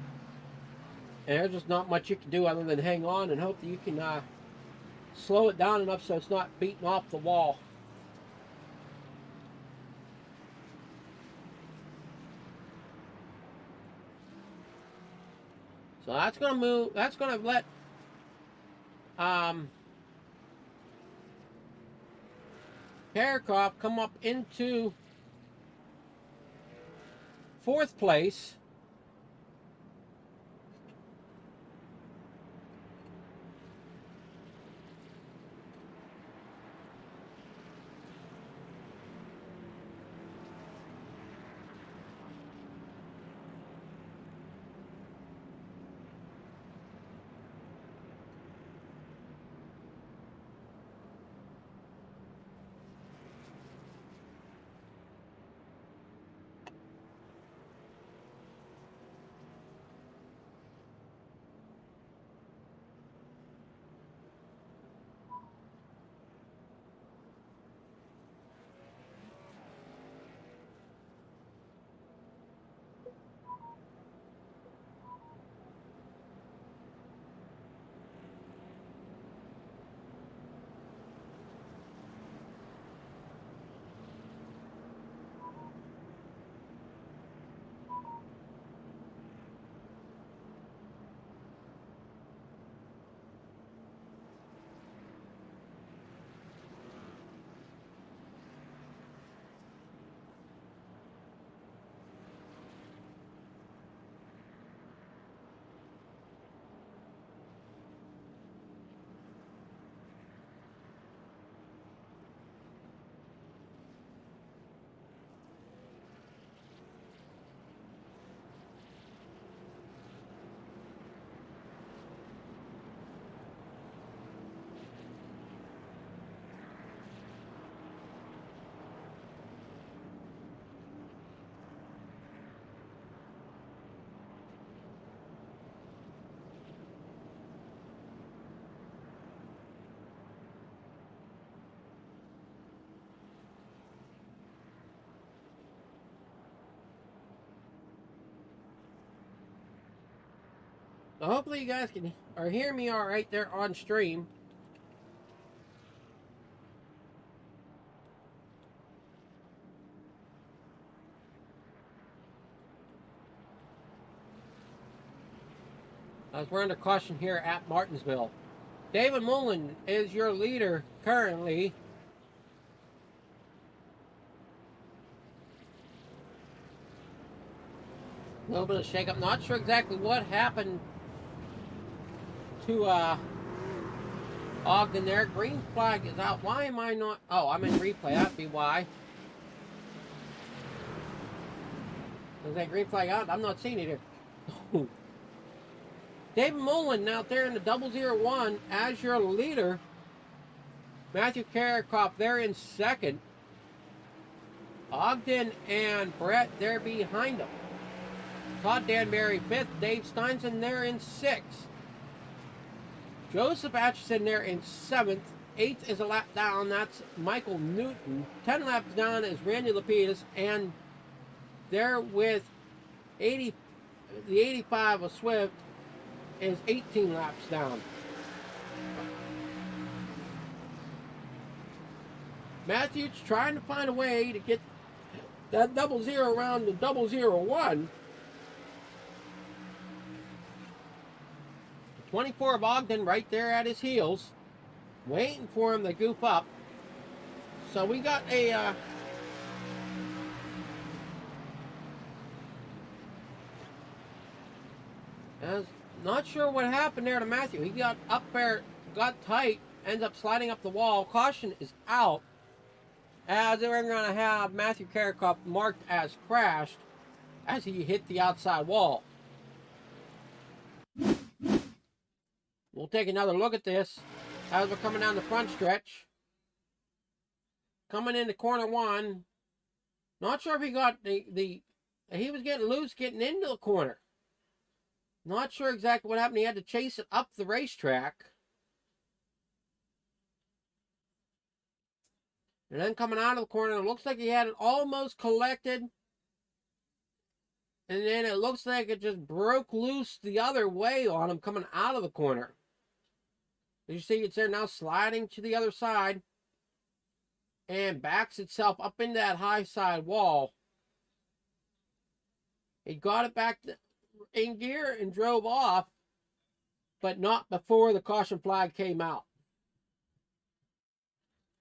And there's just not much you can do other than hang on and hope that you can slow it down enough so it's not beating off the wall. So that's going to move, that's going to let Karikoff come up into 4th place. So hopefully you guys are hearing me all right there on stream. As we're under caution here at Martinsville. David Mullen is your leader currently. A little bit of shake-up. Not sure exactly what happened to Ogden there. Green flag is out. Why am I not? Oh, I'm in replay. That'd be why. Is that green flag out? I'm not seeing it here. David Mullen out there in the 001 as your leader. Matthew Karakop there in second. Ogden and Brett there behind him. Todd Danbury fifth. Dave Steinson there in sixth. Joseph Atchison there in seventh. Eighth is a lap down. That's Michael Newton. 10 laps down is Randy Lapidus. And there with the 85 of Swift is 18 laps down. Matthews trying to find a way to get that 00 around the 001. 24 of Ogden right there at his heels, waiting for him to goof up. So we got a not sure what happened there to Matthew. He got up there, got tight, ends up sliding up the wall. Caution is out, as they're going to have Matthew Karakop marked as crashed as he hit the outside wall. We'll take another look at this as we're coming down the front stretch. Coming into corner one. Not sure if he got he was getting loose getting into the corner. Not sure exactly what happened. He had to chase it up the racetrack. And then coming out of the corner, it looks like he had it almost collected. And then it looks like it just broke loose the other way on him coming out of the corner. As you see, it's there now sliding to the other side. And backs itself up into that high side wall. He got it back in gear and drove off, but not before the caution flag came out.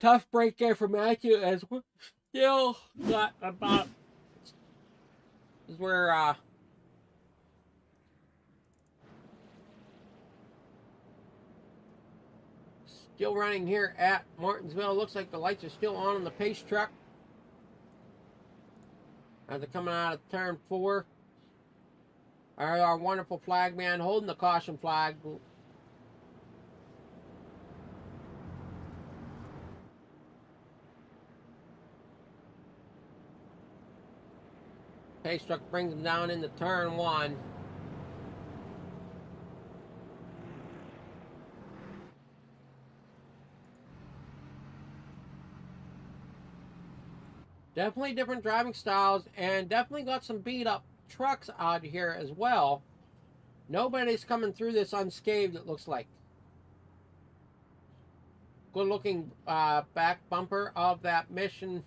Tough break there for Matthew, as we're still got about, this is where still running here at Martinsville. Looks like the lights are still on the pace truck as they're coming out of turn 4. Our wonderful flag man holding the caution flag. Pace truck brings him down into turn 1. Definitely different driving styles, and definitely got some beat up trucks out here as well. Nobody's coming through this unscathed, it looks like. Good looking back bumper of that Mission.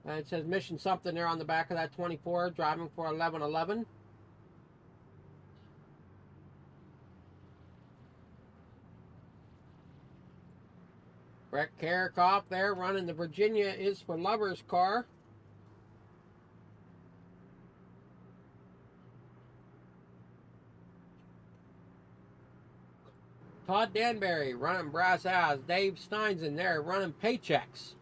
It says Mission something there on the back of that 24, driving for 1111. Brett Karakop there running the Virginia is for Lovers car. Todd Danbury running Brass Ass. Dave Steinson there running Paychecks.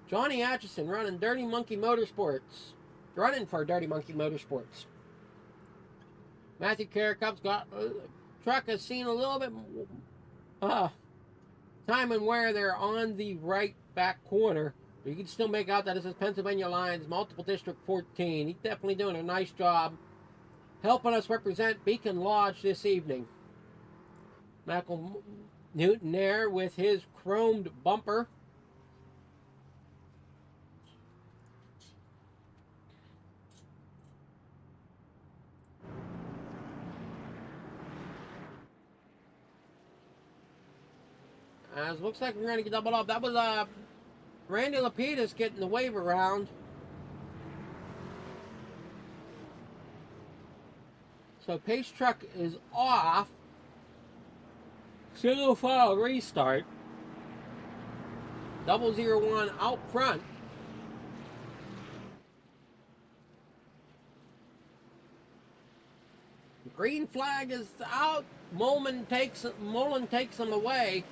Johnny Atchison running Dirty Monkey Motorsports. Running for Dirty Monkey Motorsports. Matthew Karakop's got truck has seen a little bit time and wear there on the right back corner. But you can still make out that this is Pennsylvania Lines, Multiple District 14. He's definitely doing a nice job helping us represent Beacon Lodge this evening. Michael Newton there with his chromed bumper. As looks like we're going to get doubled up. That was Randy Lapidus getting the wave around. So pace truck is off. Single file restart. 001 out front. Green flag is out. Mullen takes them away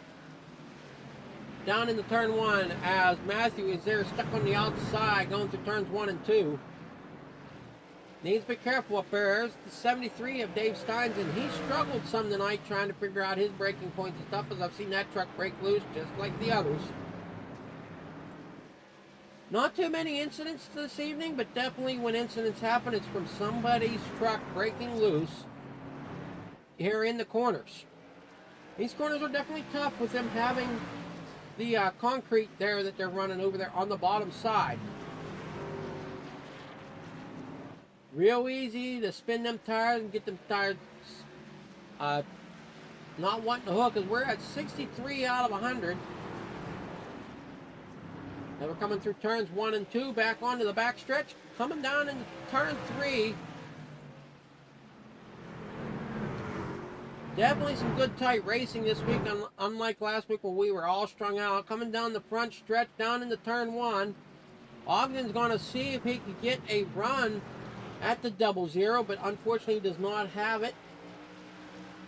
down into turn 1 as Matthew is there stuck on the outside going through turns 1 and 2. Needs to be careful up there. There's the 73 of Dave Steins, and he struggled some tonight trying to figure out his braking points and stuff, as I've seen that truck break loose just like the others. Not too many incidents this evening, but definitely when incidents happen, it's from somebody's truck breaking loose here in the corners. These corners are definitely tough with them having the concrete there that they're running over there on the bottom side. Real easy to spin them tires and get them tires not wanting to hook, because we're at 63 out of 100. Now we're coming through turns 1 and 2, back onto the back stretch, coming down into turn 3. Definitely some good tight racing this week, unlike last week when we were all strung out. Coming down the front stretch, down into turn 1. Ogden's going to see if he can get a run at the 00, but unfortunately does not have it.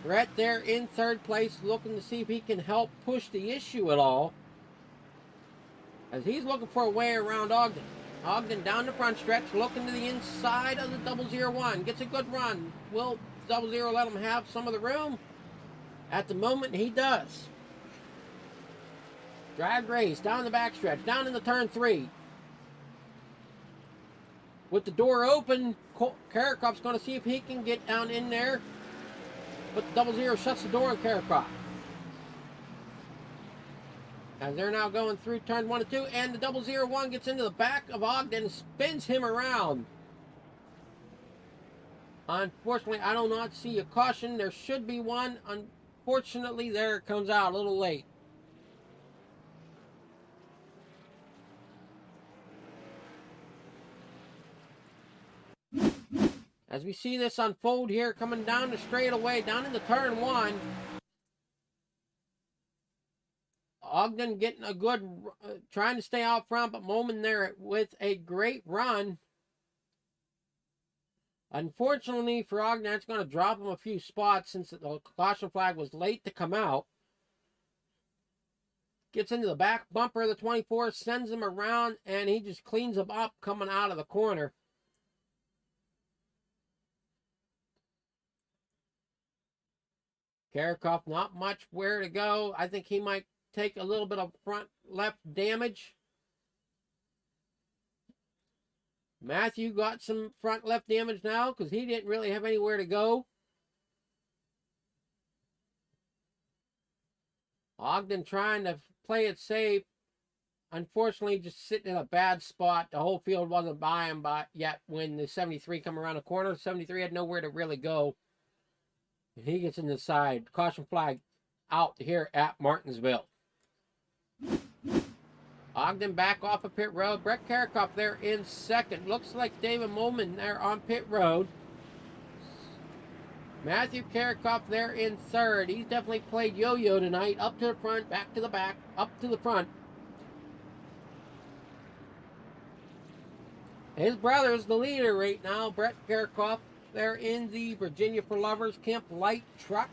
Brett there in third place, looking to see if he can help push the issue at all, as he's looking for a way around Ogden. Ogden down the front stretch, looking to the inside of the 001. Gets a good run. Will 00 let him have some of the room? At the moment, he does. Drag race down the backstretch, down into turn 3. With the door open, Karakop's going to see if he can get down in there. But the 00 shuts the door on Karakop. As they're now going through turn 1 and 2, and the 001 gets into the back of Ogden and spins him around. Unfortunately, I do not see a caution. There should be one. Unfortunately, there it comes out a little late. As we see this unfold here, coming down the straightaway, down into turn 1. Ogden getting a good, trying to stay out front, but Moman there with a great run. Unfortunately for Ogden, that's going to drop him a few spots since the caution flag was late to come out. Gets into the back bumper of the 24, sends him around, and he just cleans him up coming out of the corner. Karakop, not much where to go. I think he might take a little bit of front left damage. Matthew got some front left damage now because he didn't really have anywhere to go. Ogden trying to play it safe. Unfortunately, just sitting in a bad spot. The whole field wasn't by him yet when the 73 come around the corner. 73 had nowhere to really go. He gets in the side. Caution flag out here at Martinsville. Ogden back off of pit road. Brett Karakop there in second. Looks like David Moman there on pit road. Matthew Karakop there in third. He's definitely played yo-yo tonight. Up to the front, back to the back, up to the front. His brother is the leader right now. Brett Karakop there in the Virginia for Lovers Camp Light truck.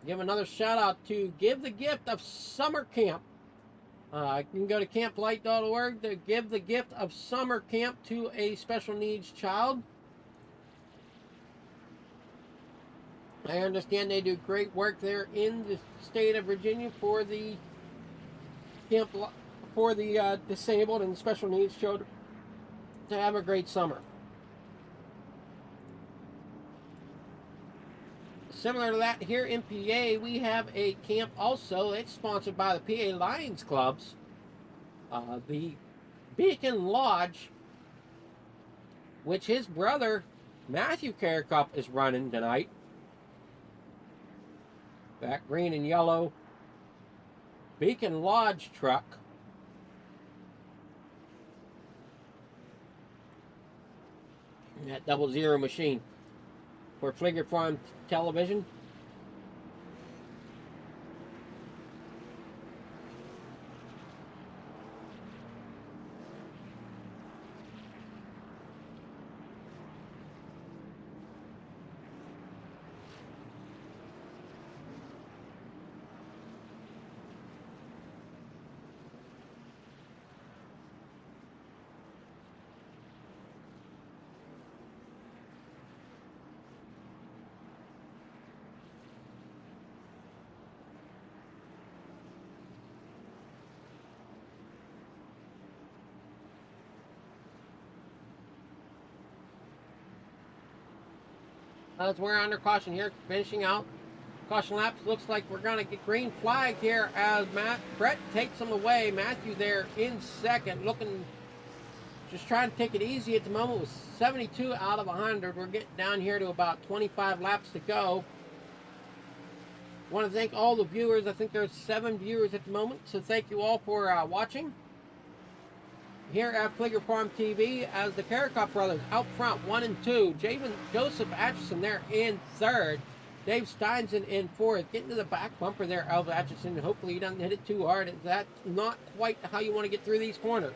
Give another shout out to Give the Gift of Summer Camp. You can go to camplight.org to give the gift of summer camp to a special needs child. I understand they do great work there in the state of Virginia for the camp for the disabled and special needs children to have a great summer. Similar to that, here in PA, we have a camp also. It's sponsored by the PA Lions Clubs. The Beacon Lodge, which his brother, Matthew Karakop, is running tonight. Back green and yellow. Beacon Lodge truck. That 00 machine for Fleeger Farm Television. As we're under caution here, finishing out caution laps. Looks like we're going to get green flag here as Brett takes them away. Matthew there in second, looking, just trying to take it easy at the moment with 72 out of 100. We're getting down here to about 25 laps to go. Want to thank all the viewers. I think there's 7 viewers at the moment, so thank you all for watching. Here at Fleeger Farm TV, as the Carricott brothers out front, 1 and 2. Joseph Atchison there in third. Dave Steinson in fourth. Getting to the back bumper there of Atchison. Hopefully he doesn't hit it too hard. That's not quite how you want to get through these corners.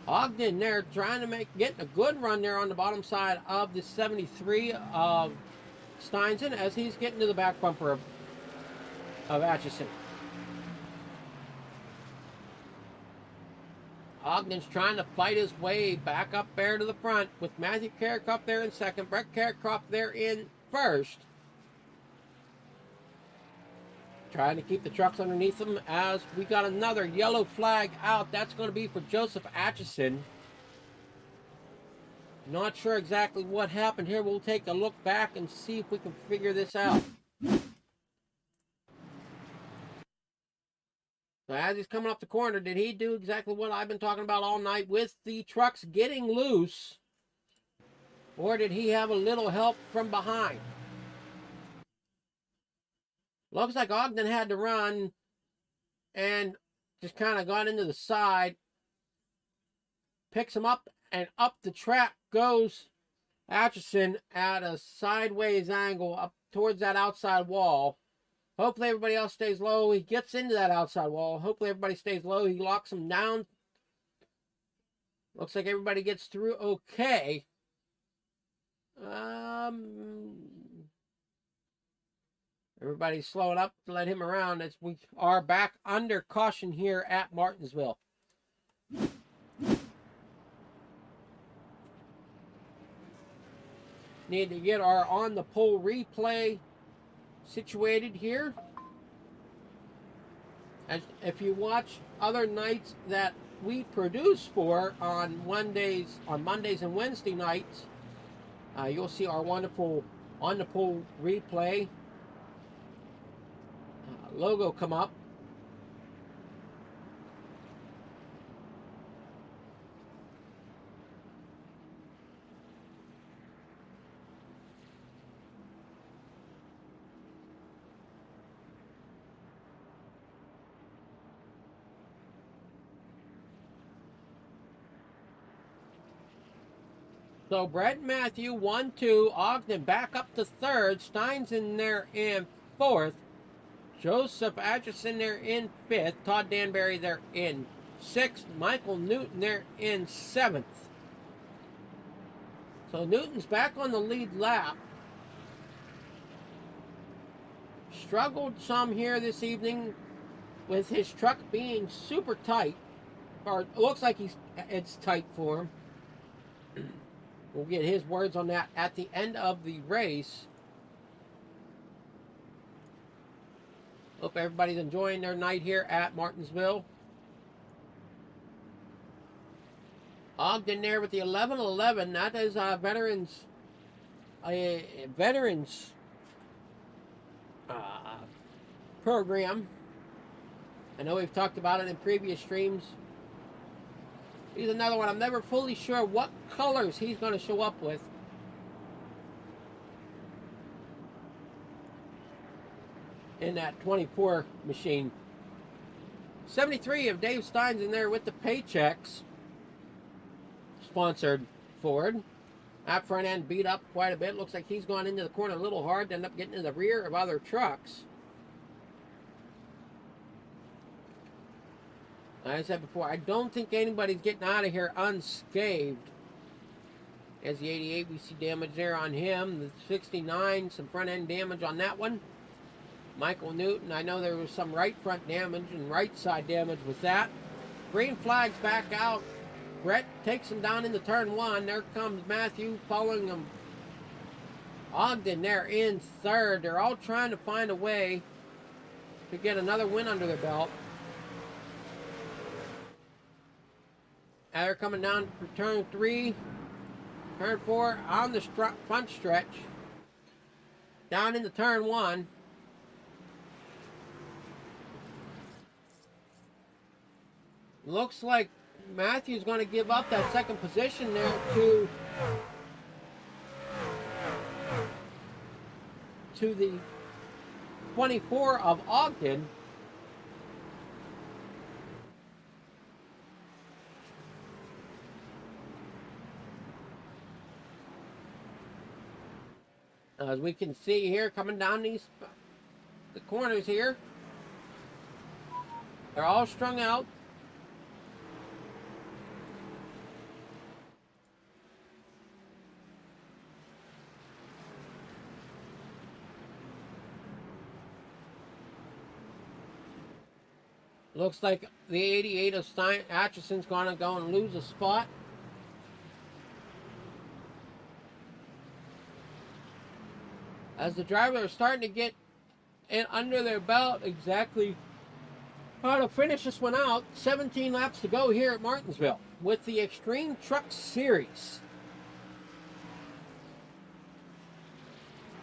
Ogden there trying to getting a good run there on the bottom side of the 73 of Steinson as he's getting to the back bumper of Atchison. Ogden's trying to fight his way back up there to the front with Matthew Carricott there in second, Brett Carricott there in first. Trying to keep the trucks underneath them as we got another yellow flag out. That's going to be for Joseph Atchison. Not sure exactly what happened here. We'll take a look back and see if we can figure this out. So as he's coming up the corner, did he do exactly what I've been talking about all night with the trucks getting loose? Or did he have a little help from behind? Looks like Ogden had to run and just kind of got into the side. Picks him up and up the track goes Atchison at a sideways angle up towards that outside wall. Hopefully everybody else stays low. He gets into that outside wall. Hopefully everybody stays low. He locks him down. Looks like everybody gets through okay. Everybody's slowing up to let him around as we are back under caution here at Martinsville. Need to get our on-the-pole replay situated here. As if you watch other nights that we produce for on Mondays and Wednesday nights, you'll see our wonderful on-the-pole replay logo come up. So Brett and Matthew, 1, 2. Ogden back up to third. Steins in there in fourth. Joseph Atchison there in fifth. Todd Danbury there in sixth. Michael Newton there in seventh. So Newton's back on the lead lap. Struggled some here this evening with his truck being super tight. Or it looks like it's tight for him. We'll get his words on that at the end of the race. Hope everybody's enjoying their night here at Martinsville. Ogden there with the 11-11. That is a veterans program. I know we've talked about it in previous streams. He's another one. I'm never fully sure what colors he's going to show up with. In that 24 machine. 73 of Dave Steins in there with the paychecks. Sponsored Ford. That front end beat up quite a bit. Looks like he's gone into the corner a little hard to end up getting in the rear of other trucks. Like I said before, I don't think anybody's getting out of here unscathed. As the 88, we see damage there on him. The 69, some front end damage on that one. Michael Newton, I know there was some right front damage and right side damage with that. Green flag's back out. Brett takes him down into turn one. There comes Matthew following him. Ogden there in third. They're all trying to find a way to get another win under their belt. And they're coming down for turn three. Turn 4 on the front stretch. Down into turn 1. Looks like Matthew's going to give up that second position there to the 24 of Ogden. As we can see here, coming down the corners here, they're all strung out. Looks like the 88 of Atchison's going to go and lose a spot. As the drivers are starting to get in under their belt exactly how to finish this one out. 17 laps to go here at Martinsville with the Extreme Truck Series.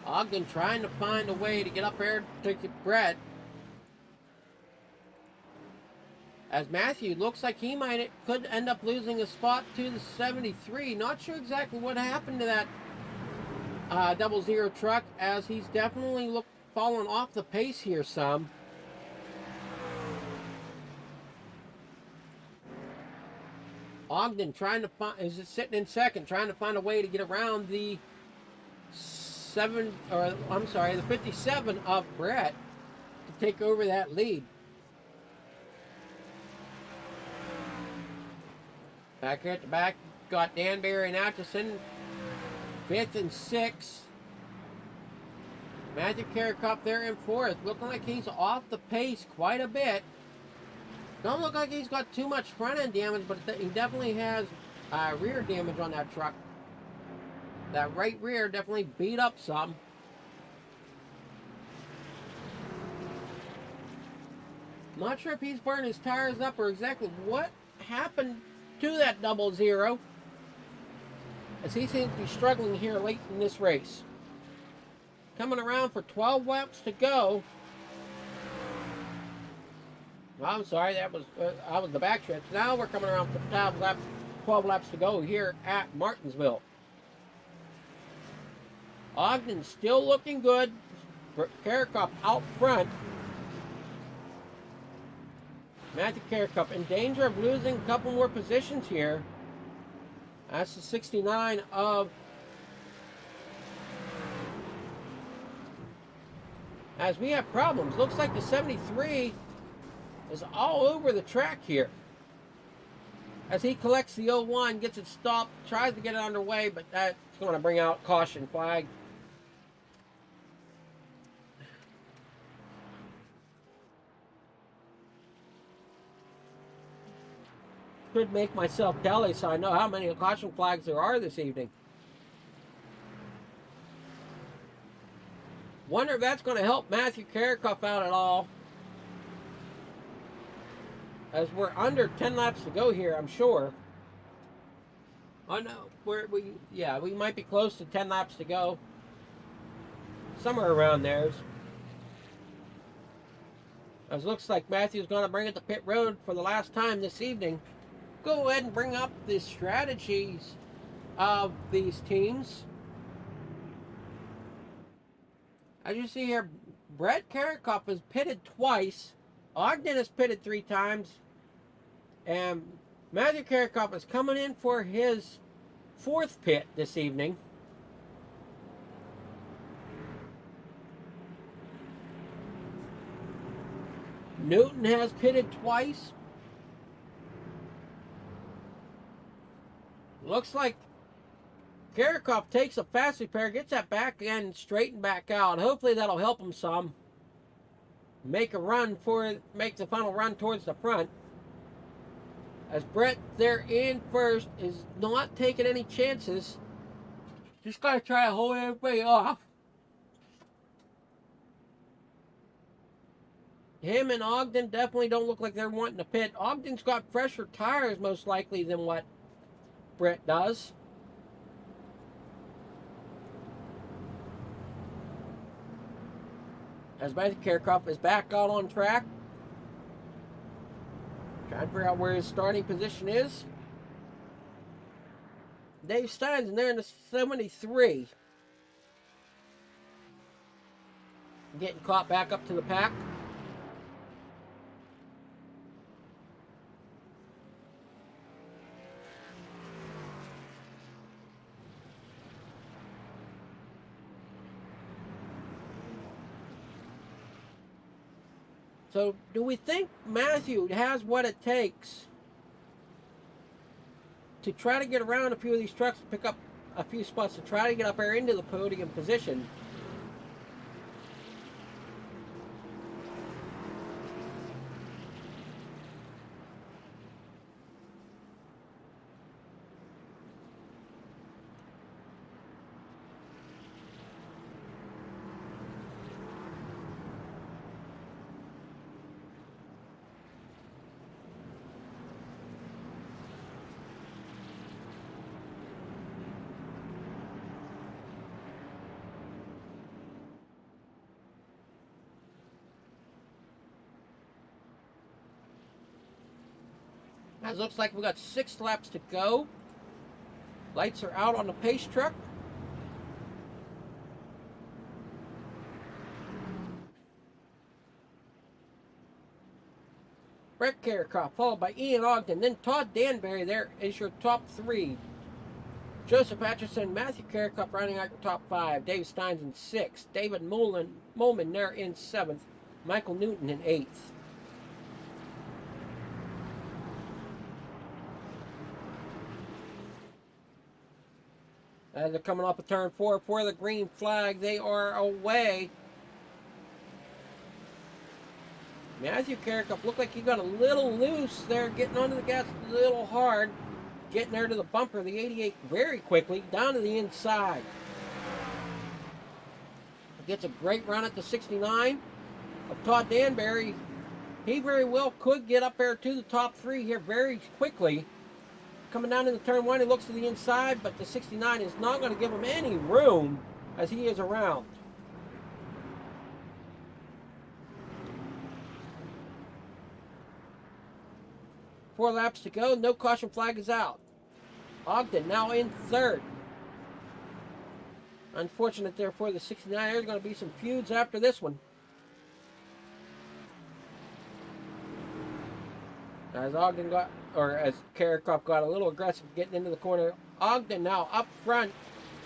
Ogden trying to find a way to get up there to get Brett. As Matthew looks like he could end up losing a spot to the 73. Not sure exactly what happened to that 00 truck, as he's definitely fallen off the pace here some. Ogden is sitting in second, trying to find a way to get around the 57 of Brett to take over that lead. Back here at the back, got Danbury and Atchison, 5th and 6th. Matthew Carricup there in 4th, looking like he's off the pace quite a bit. Don't look like he's got too much front end damage, but he definitely has rear damage on that truck. That right rear definitely beat up some. Not sure if he's burned his tires up or exactly what happened to that 00, as he seems to be struggling here late in this race. Coming around for 12 laps to go. Well, I'm sorry, that was the backstretch. Now we're coming around for 12 laps to go here at Martinsville. Ogden still looking good. Carricup out front. Matthew Carricup in danger of losing a couple more positions here. That's the 69 of... As we have problems. Looks like the 73 is all over the track here. As he collects the 01, gets it stopped, tries to get it underway, but that's going to bring out caution flag. Could make myself tally so I know how many caution flags there are this evening. Wonder if that's going to help Matthew Carricup out at all. As we're under 10 laps to go here, I'm sure. Oh no, we might be close to 10 laps to go. Somewhere around there. As looks like Matthew's going to bring it to pit road for the last time this evening. Go ahead and bring up the strategies of these teams. As you see here, Brett Carricup is pitted twice. Ogden is pitted 3 times. And Matthew Carricup is coming in for his 4th pit this evening. Newton has pitted twice. Looks like Carricup takes a fast repair, gets that back end straightened back out. Hopefully that'll help him some. Make the final run towards the front. As Brett there in first is not taking any chances. Just gotta try to hold everybody off. Him and Ogden definitely don't look like they're wanting to pit. Ogden's got fresher tires most likely than what Brett does. As Matthew Kerkhoff is back out on track. Trying to figure out where his starting position is. Dave Steins in there in the 73. Getting caught back up to the pack. So, do we think Matthew has what it takes to try to get around a few of these trucks, to pick up a few spots, to try to get up there into the podium position? It looks like we got 6 laps to go. Lights are out on the pace truck. Brett Kerkhoff followed by Ian Ogden. Then Todd Danbury there is your top 3. Joseph Atchison, Matthew Kerkhoff rounding out your top 5. Dave Steins in 6th. David Molman there in 7th. Michael Newton in 8th. As they're coming off of turn 4 for the green flag, they are away. Matthew Kerkhoff looked like he got a little loose there, getting onto the gas a little hard. Getting there to the bumper, the 88 very quickly, down to the inside. Gets a great run at the 69 of Todd Danbury. He very well could get up there to the top 3 here very quickly. Coming down into turn 1, he looks to the inside, but the 69 is not going to give him any room as he is around. Four laps to go, no caution flag is out. Ogden now in 3rd. Unfortunate there for the 69. There's going to be some feuds after this one. As Kerkhoff got a little aggressive getting into the corner. Ogden now up front,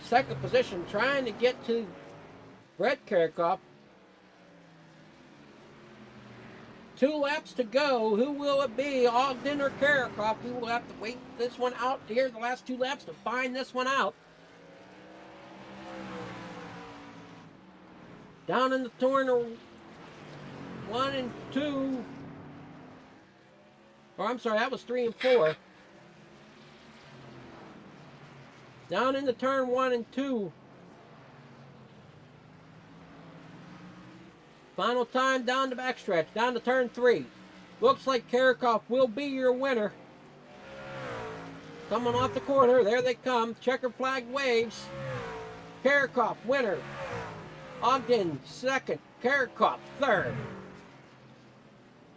2nd position, trying to get to Brett Kerkhoff. 2 laps to go. Who will it be, Ogden or Kerkhoff? We will have to wait this one out here, the last 2 laps, to find this one out. Down in the corner, 1 and 2. Or I'm sorry, that was 3 and 4. Down into turn 1 and 2. Final time down the backstretch, down to turn 3. Looks like Kerkhoff will be your winner. Coming off the corner, there they come. Checker flag waves. Kerkhoff, winner. Ogden, 2nd. Kerkhoff, 3rd.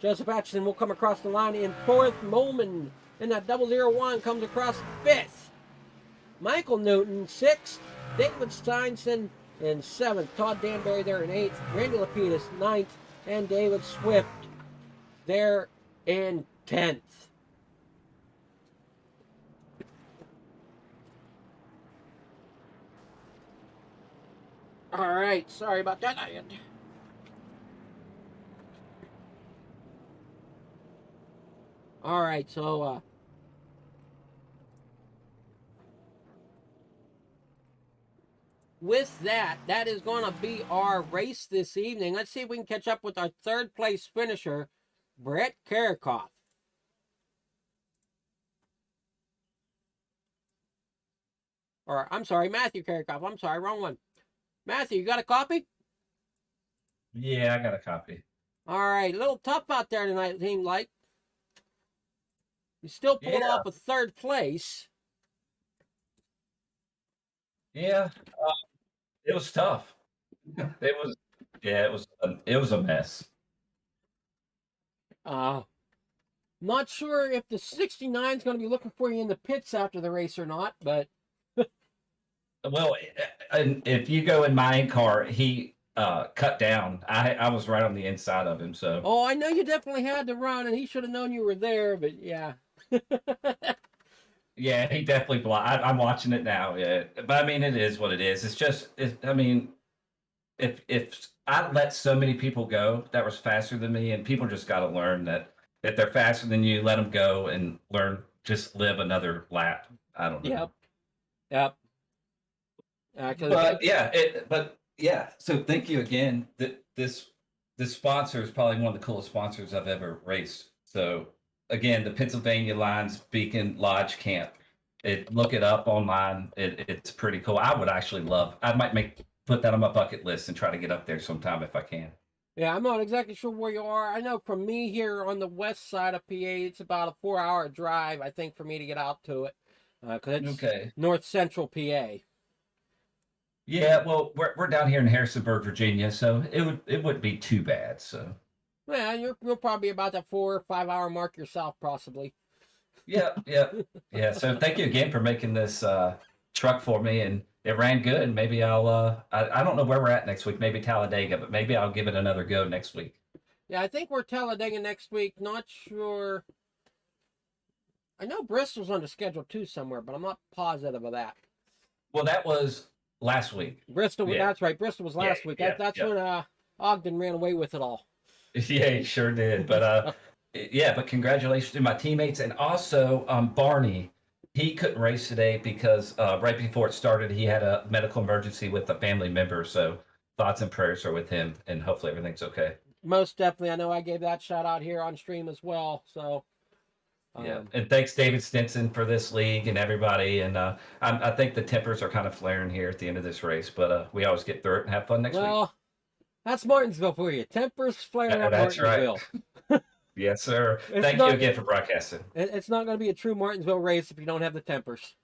Joseph Atchison will come across the line in 4th. Molman in that 001 comes across 5th. Michael Newton, 6th. David Steinson in 7th. Todd Danbury there in 8th. Randy Lapidus, 9th. And David Swift there in 10th. All right, sorry about that. All right, so with that, that is going to be our race this evening. Let's see if we can catch up with our 3rd place finisher, Brett Kerkhoff. Or, I'm sorry, Matthew Kerkhoff. I'm sorry, wrong one. Matthew, you got a copy? Yeah, I got a copy. All right, a little tough out there tonight, it seemed like. You still pulled off a 3rd place. Yeah, it was tough. It Yeah, it was a mess. Not sure if the 69 is going to be looking for you in the pits after the race or not, but Well, and if you go in my car, he cut down. I was right on the inside of him, so. oh, I know you definitely had to run, and he should have known you were there. But yeah. Yeah, he definitely blocked. I'm watching it now. Yeah, but I mean, it is what it is. It's just, I mean, if I let so many people go that was faster than me, and people just got to learn that if they're faster than you, let them go and learn. Just live another lap. I don't know. Yep. But yeah. So thank you again. This sponsor is probably one of the coolest sponsors I've ever raced. So again, the Pennsylvania Lions Beacon Lodge Camp. Look it up online. It's pretty cool. I would actually I might put that on my bucket list and try to get up there sometime if I can. Yeah, I'm not exactly sure where you are. I know from me here on the west side of PA, it's about a 4-hour drive, I think, for me to get out to it. Because it's north central PA. Yeah, well, we're down here in Harrisonburg, Virginia, so it wouldn't be too bad. So. Yeah, you're probably about that 4 or 5 hour mark yourself, possibly. Yeah. So thank you again for making this truck for me, and it ran good. Maybe I'll I don't know where we're at next week. Maybe Talladega, but maybe I'll give it another go next week. Yeah, I think we're Talladega next week. Not sure. I know Bristol's on the schedule too somewhere, but I'm not positive of that. Well, that was last week. Bristol, that's right. Bristol was last week. That's when Ogden ran away with it all. Yeah, he sure did. But but congratulations to my teammates, and also Barney. He couldn't race today because right before it started, he had a medical emergency with a family member. So thoughts and prayers are with him, and hopefully everything's okay. Most definitely. I know I gave that shout out here on stream as well. So. Yeah, and thanks David Stinson for this league and everybody. And I think the tempers are kind of flaring here at the end of this race, but we always get through it and have fun next week. Well, that's Martinsville for you. Tempers flaring at that's Martinsville. Right. Yes, sir. Thank you again for broadcasting. It's not going to be a true Martinsville race if you don't have the tempers.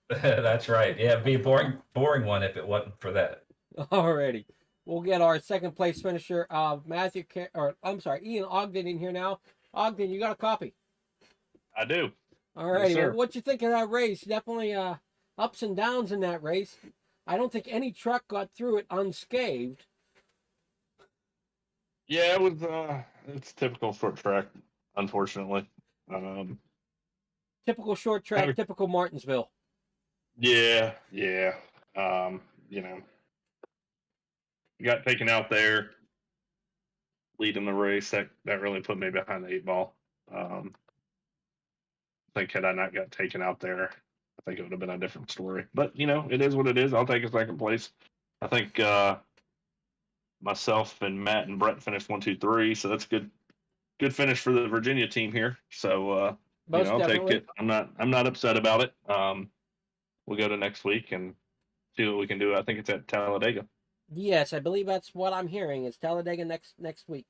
That's right. Yeah, it'd be a boring one if it wasn't for that. Alrighty. We'll get our second place finisher, Ian Ogden in here now. Ogden, you got a copy? I do. Alrighty. Yes, well, what you think of that race? Definitely ups and downs in that race. I don't think any truck got through it unscathed. Yeah, it was. It's typical short track, unfortunately. Typical short track, typical Martinsville. Yeah. Got taken out there, leading the race. That really put me behind the 8 ball. I think had I not got taken out there, I think it would have been a different story. But it is what it is. I'll take a second place. I think myself and Matt and Brett finished 1, 2, 3, so that's good finish for the Virginia team here. So I'll take it. I'm not upset about it. We'll go to next week and see what we can do. I think it's at Talladega. Yes, I believe that's what I'm hearing. It's Talladega next week.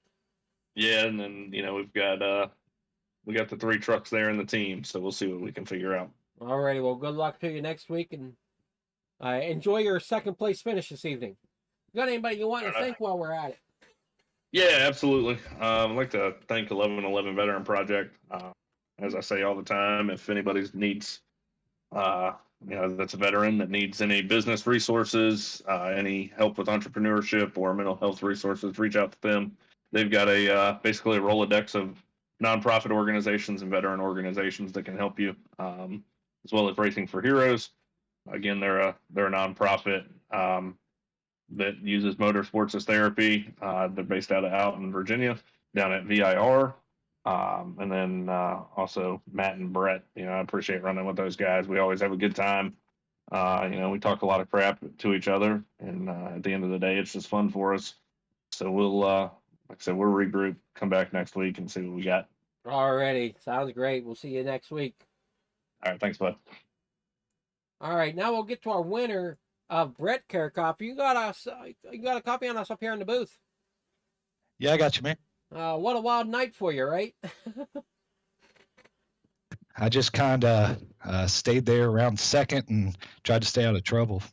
Yeah, and then we got the 3 trucks there in the team, so we'll see what we can figure out. Alrighty, well, good luck to you next week, and enjoy your second place finish this evening. You got anybody you want to thank while we're at it? Yeah, absolutely. I'd like to thank 1111 Veteran Project. As I say all the time, if anybody needs, that's a veteran that needs any business resources, any help with entrepreneurship or mental health resources, reach out to them. They've got basically a Rolodex of nonprofit organizations and veteran organizations that can help you, as well as Racing for Heroes. Again, they're a nonprofit that uses motorsports as therapy. They're based out in Virginia, down at VIR. And then also Matt and Brett. I appreciate running with those guys. We always have a good time. We talk a lot of crap to each other, and at the end of the day, it's just fun for us. So we'll, like I said, we'll regroup, come back next week, and see what we got. Alrighty, sounds great. We'll see you next week. All right, thanks, bud. All right, now we'll get to our winner of Brett Care Copy. You got a copy on us up here in the booth. Yeah, I got you, man. What a wild night for you, right? I just kind of stayed there around second and tried to stay out of trouble.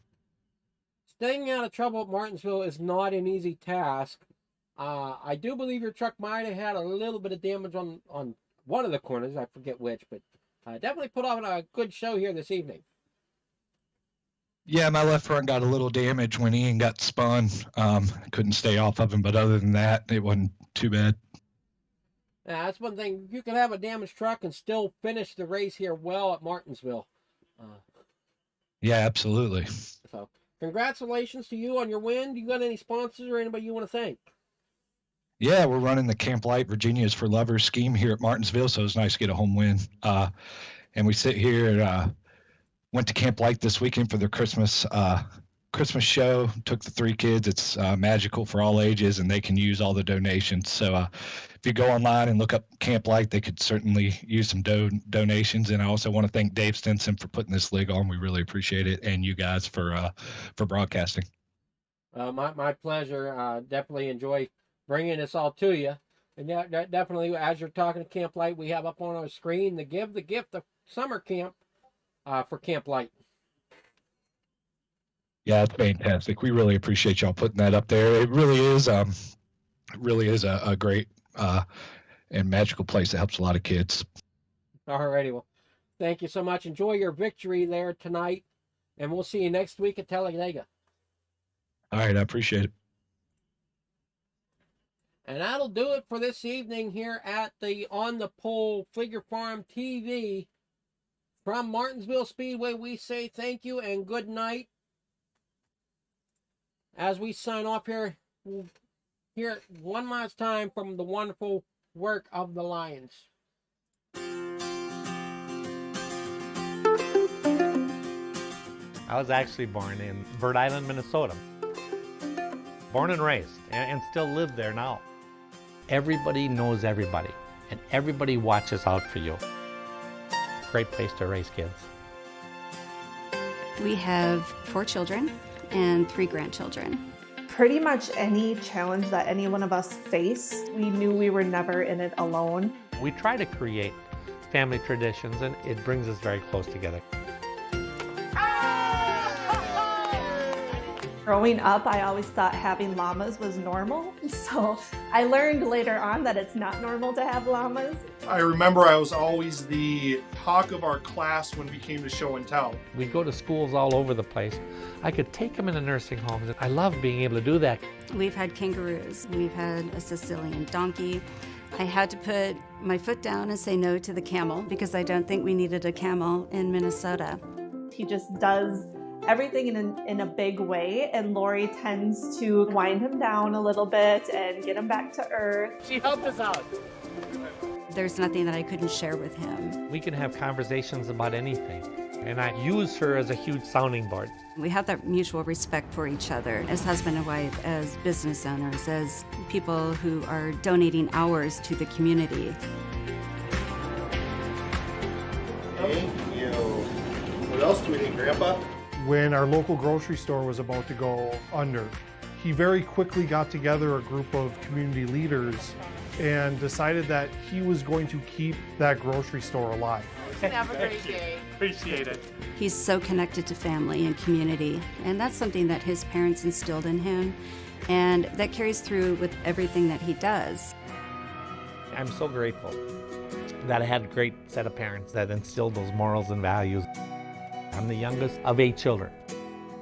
staying out of trouble at Martinsville is not an easy task. I do believe your truck might have had a little bit of damage on one of the corners. I forget which, but definitely put on a good show here this evening. Yeah, my left front got a little damage when Ian got spun. Couldn't stay off of him, but other than that, it wasn't too bad. Yeah, that's one thing. You can have a damaged truck and still finish the race here well at Martinsville. Yeah, absolutely. So, congratulations to you on your win. Do you got any sponsors or anybody you want to thank? Yeah, we're running the Camp Light Virginia's for Lovers scheme here at Martinsville, so it's nice to get a home win. And we sit here, went to Camp Light this weekend for their Christmas show, took the 3 kids. It's magical for all ages, and they can use all the donations. So if you go online and look up Camp Light, they could certainly use some donations. And I also want to thank Dave Stinson for putting this league on. We really appreciate it, and you guys for broadcasting. My pleasure. Definitely enjoy bringing this all to you. And definitely, as you're talking to Camp Light, we have up on our screen the Give the Gift of Summer Camp for Camp Light. Yeah, it's fantastic. We really appreciate y'all putting that up there. It really is a great and magical place that helps a lot of kids. All righty. Well, thank you so much. Enjoy your victory there tonight, and we'll see you next week at Talladega. All right, I appreciate it. And that'll do it for this evening here at the On the Pole Fleeger Farm TV. From Martinsville Speedway, we say thank you and good night. As we sign off here, we'll hear it one last time from the wonderful work of the Lions. I was actually born in Bird Island, Minnesota. Born and raised, and still live there now. Everybody knows everybody, and everybody watches out for you. Great place to raise kids. We have 4 children and 3 grandchildren. Pretty much any challenge that any one of us face, we knew we were never in it alone. We try to create family traditions, and it brings us very close together. Growing up, I always thought having llamas was normal. So I learned later on that it's not normal to have llamas. I remember I was always the talk of our class when we came to show and tell. We'd go to schools all over the place. I could take them into nursing homes, and I love being able to do that. We've had kangaroos. We've had a Sicilian donkey. I had to put my foot down and say no to the camel because I don't think we needed a camel in Minnesota. He just does everything in a big way, and Lori tends to wind him down a little bit and get him back to earth. She helped us out. There's nothing that I couldn't share with him. We can have conversations about anything, and I use her as a huge sounding board. We have that mutual respect for each other as husband and wife, as business owners, as people who are donating hours to the community. Thank you. What else do we need, Grandpa? When our local grocery store was about to go under, he very quickly got together a group of community leaders and decided that he was going to keep that grocery store alive. Have a great day. Appreciate it. He's so connected to family and community, and that's something that his parents instilled in him, and that carries through with everything that he does. I'm so grateful that I had a great set of parents that instilled those morals and values. I'm the youngest of 8 children.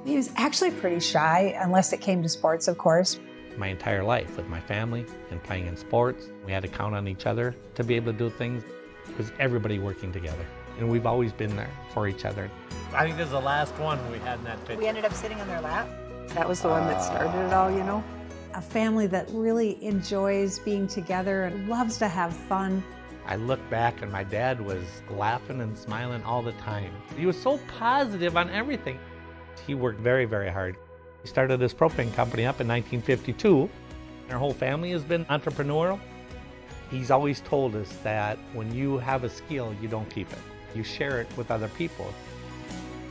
He was actually pretty shy, unless it came to sports, of course. My entire life with my family and playing in sports, we had to count on each other to be able to do things. It was everybody working together, and we've always been there for each other. I think this is the last one we had in that picture. We ended up sitting on their lap. That was the one that started it all, you know? A family that really enjoys being together and loves to have fun. I look back and my dad was laughing and smiling all the time. He was so positive on everything. He worked very, very hard. He started this propane company up in 1952. Our whole family has been entrepreneurial. He's always told us that when you have a skill, you don't keep it. You share it with other people.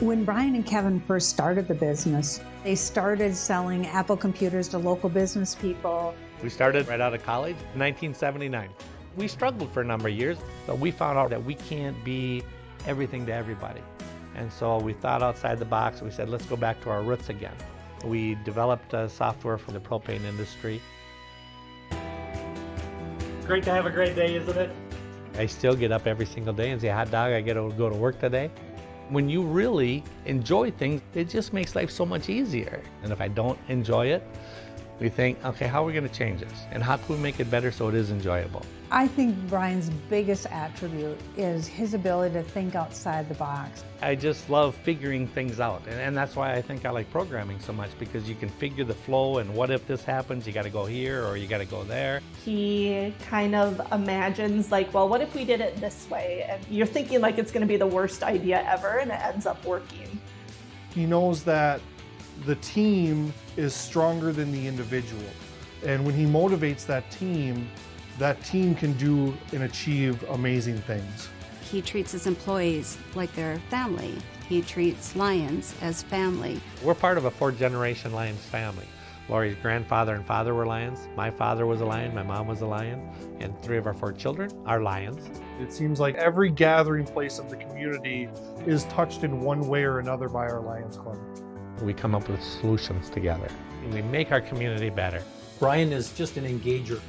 When Brian and Kevin first started the business, they started selling Apple computers to local business people. We started right out of college in 1979. We struggled for a number of years, but we found out that we can't be everything to everybody. And so we thought outside the box. We said, let's go back to our roots again. We developed software for the propane industry. Great to have a great day, isn't it? I still get up every single day and say, hot dog, I get to go to work today. When you really enjoy things, it just makes life so much easier. And if I don't enjoy it, we think, okay, how are we going to change this? And how can we make it better so it is enjoyable? I think Brian's biggest attribute is his ability to think outside the box. I just love figuring things out. And that's why I think I like programming so much, because you can figure the flow and what if this happens, you got to go here or you got to go there. He kind of imagines like, well, what if we did it this way? And you're thinking like it's going to be the worst idea ever, and it ends up working. He knows that the team is stronger than the individual. And when he motivates that team can do and achieve amazing things. He treats his employees like their family. He treats Lions as family. We're part of a 4th-generation Lions family. Lori's grandfather and father were Lions. My father was a Lion, my mom was a Lion, and 3 of our 4 children are Lions. It seems like every gathering place of the community is touched in one way or another by our Lions Club. We come up with solutions together. We make our community better. Brian is just an engager.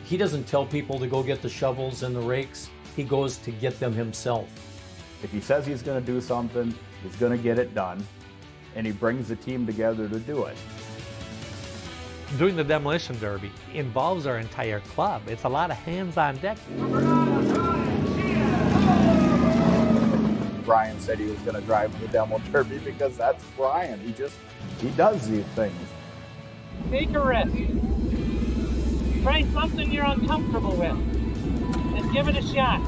He doesn't tell people to go get the shovels and the rakes. He goes to get them himself. If he says he's going to do something, he's going to get it done, and he brings the team together to do it. Doing the demolition derby involves our entire club. It's a lot of hands on deck. Brian said he was going to drive the demo derby because that's Brian. He does these things. Take a risk. Try something you're uncomfortable with and give it a shot.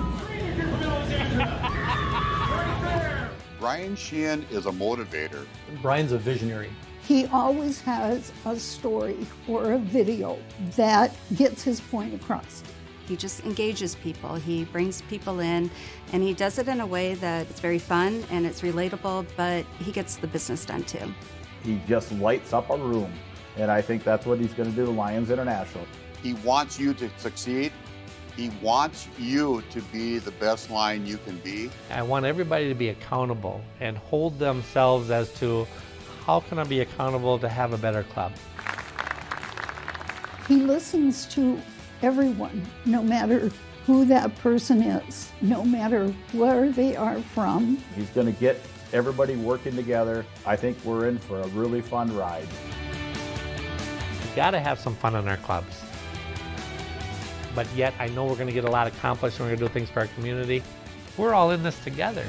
Brian Sheehan is a motivator. Brian's a visionary. He always has a story or a video that gets his point across. He just engages people. He brings people in, and he does it in a way that it's very fun and it's relatable, but he gets the business done too. He just lights up a room, and I think that's what he's going to do to Lions International. He wants you to succeed. He wants you to be the best Lion you can be. I want everybody to be accountable and hold themselves as to how can I be accountable to have a better club. He listens to everyone, no matter who that person is, no matter where they are from. He's going to get everybody working together. I think we're in for a really fun ride. We got to have some fun in our clubs. But yet I know we're going to get a lot accomplished and we're going to do things for our community. We're all in this together.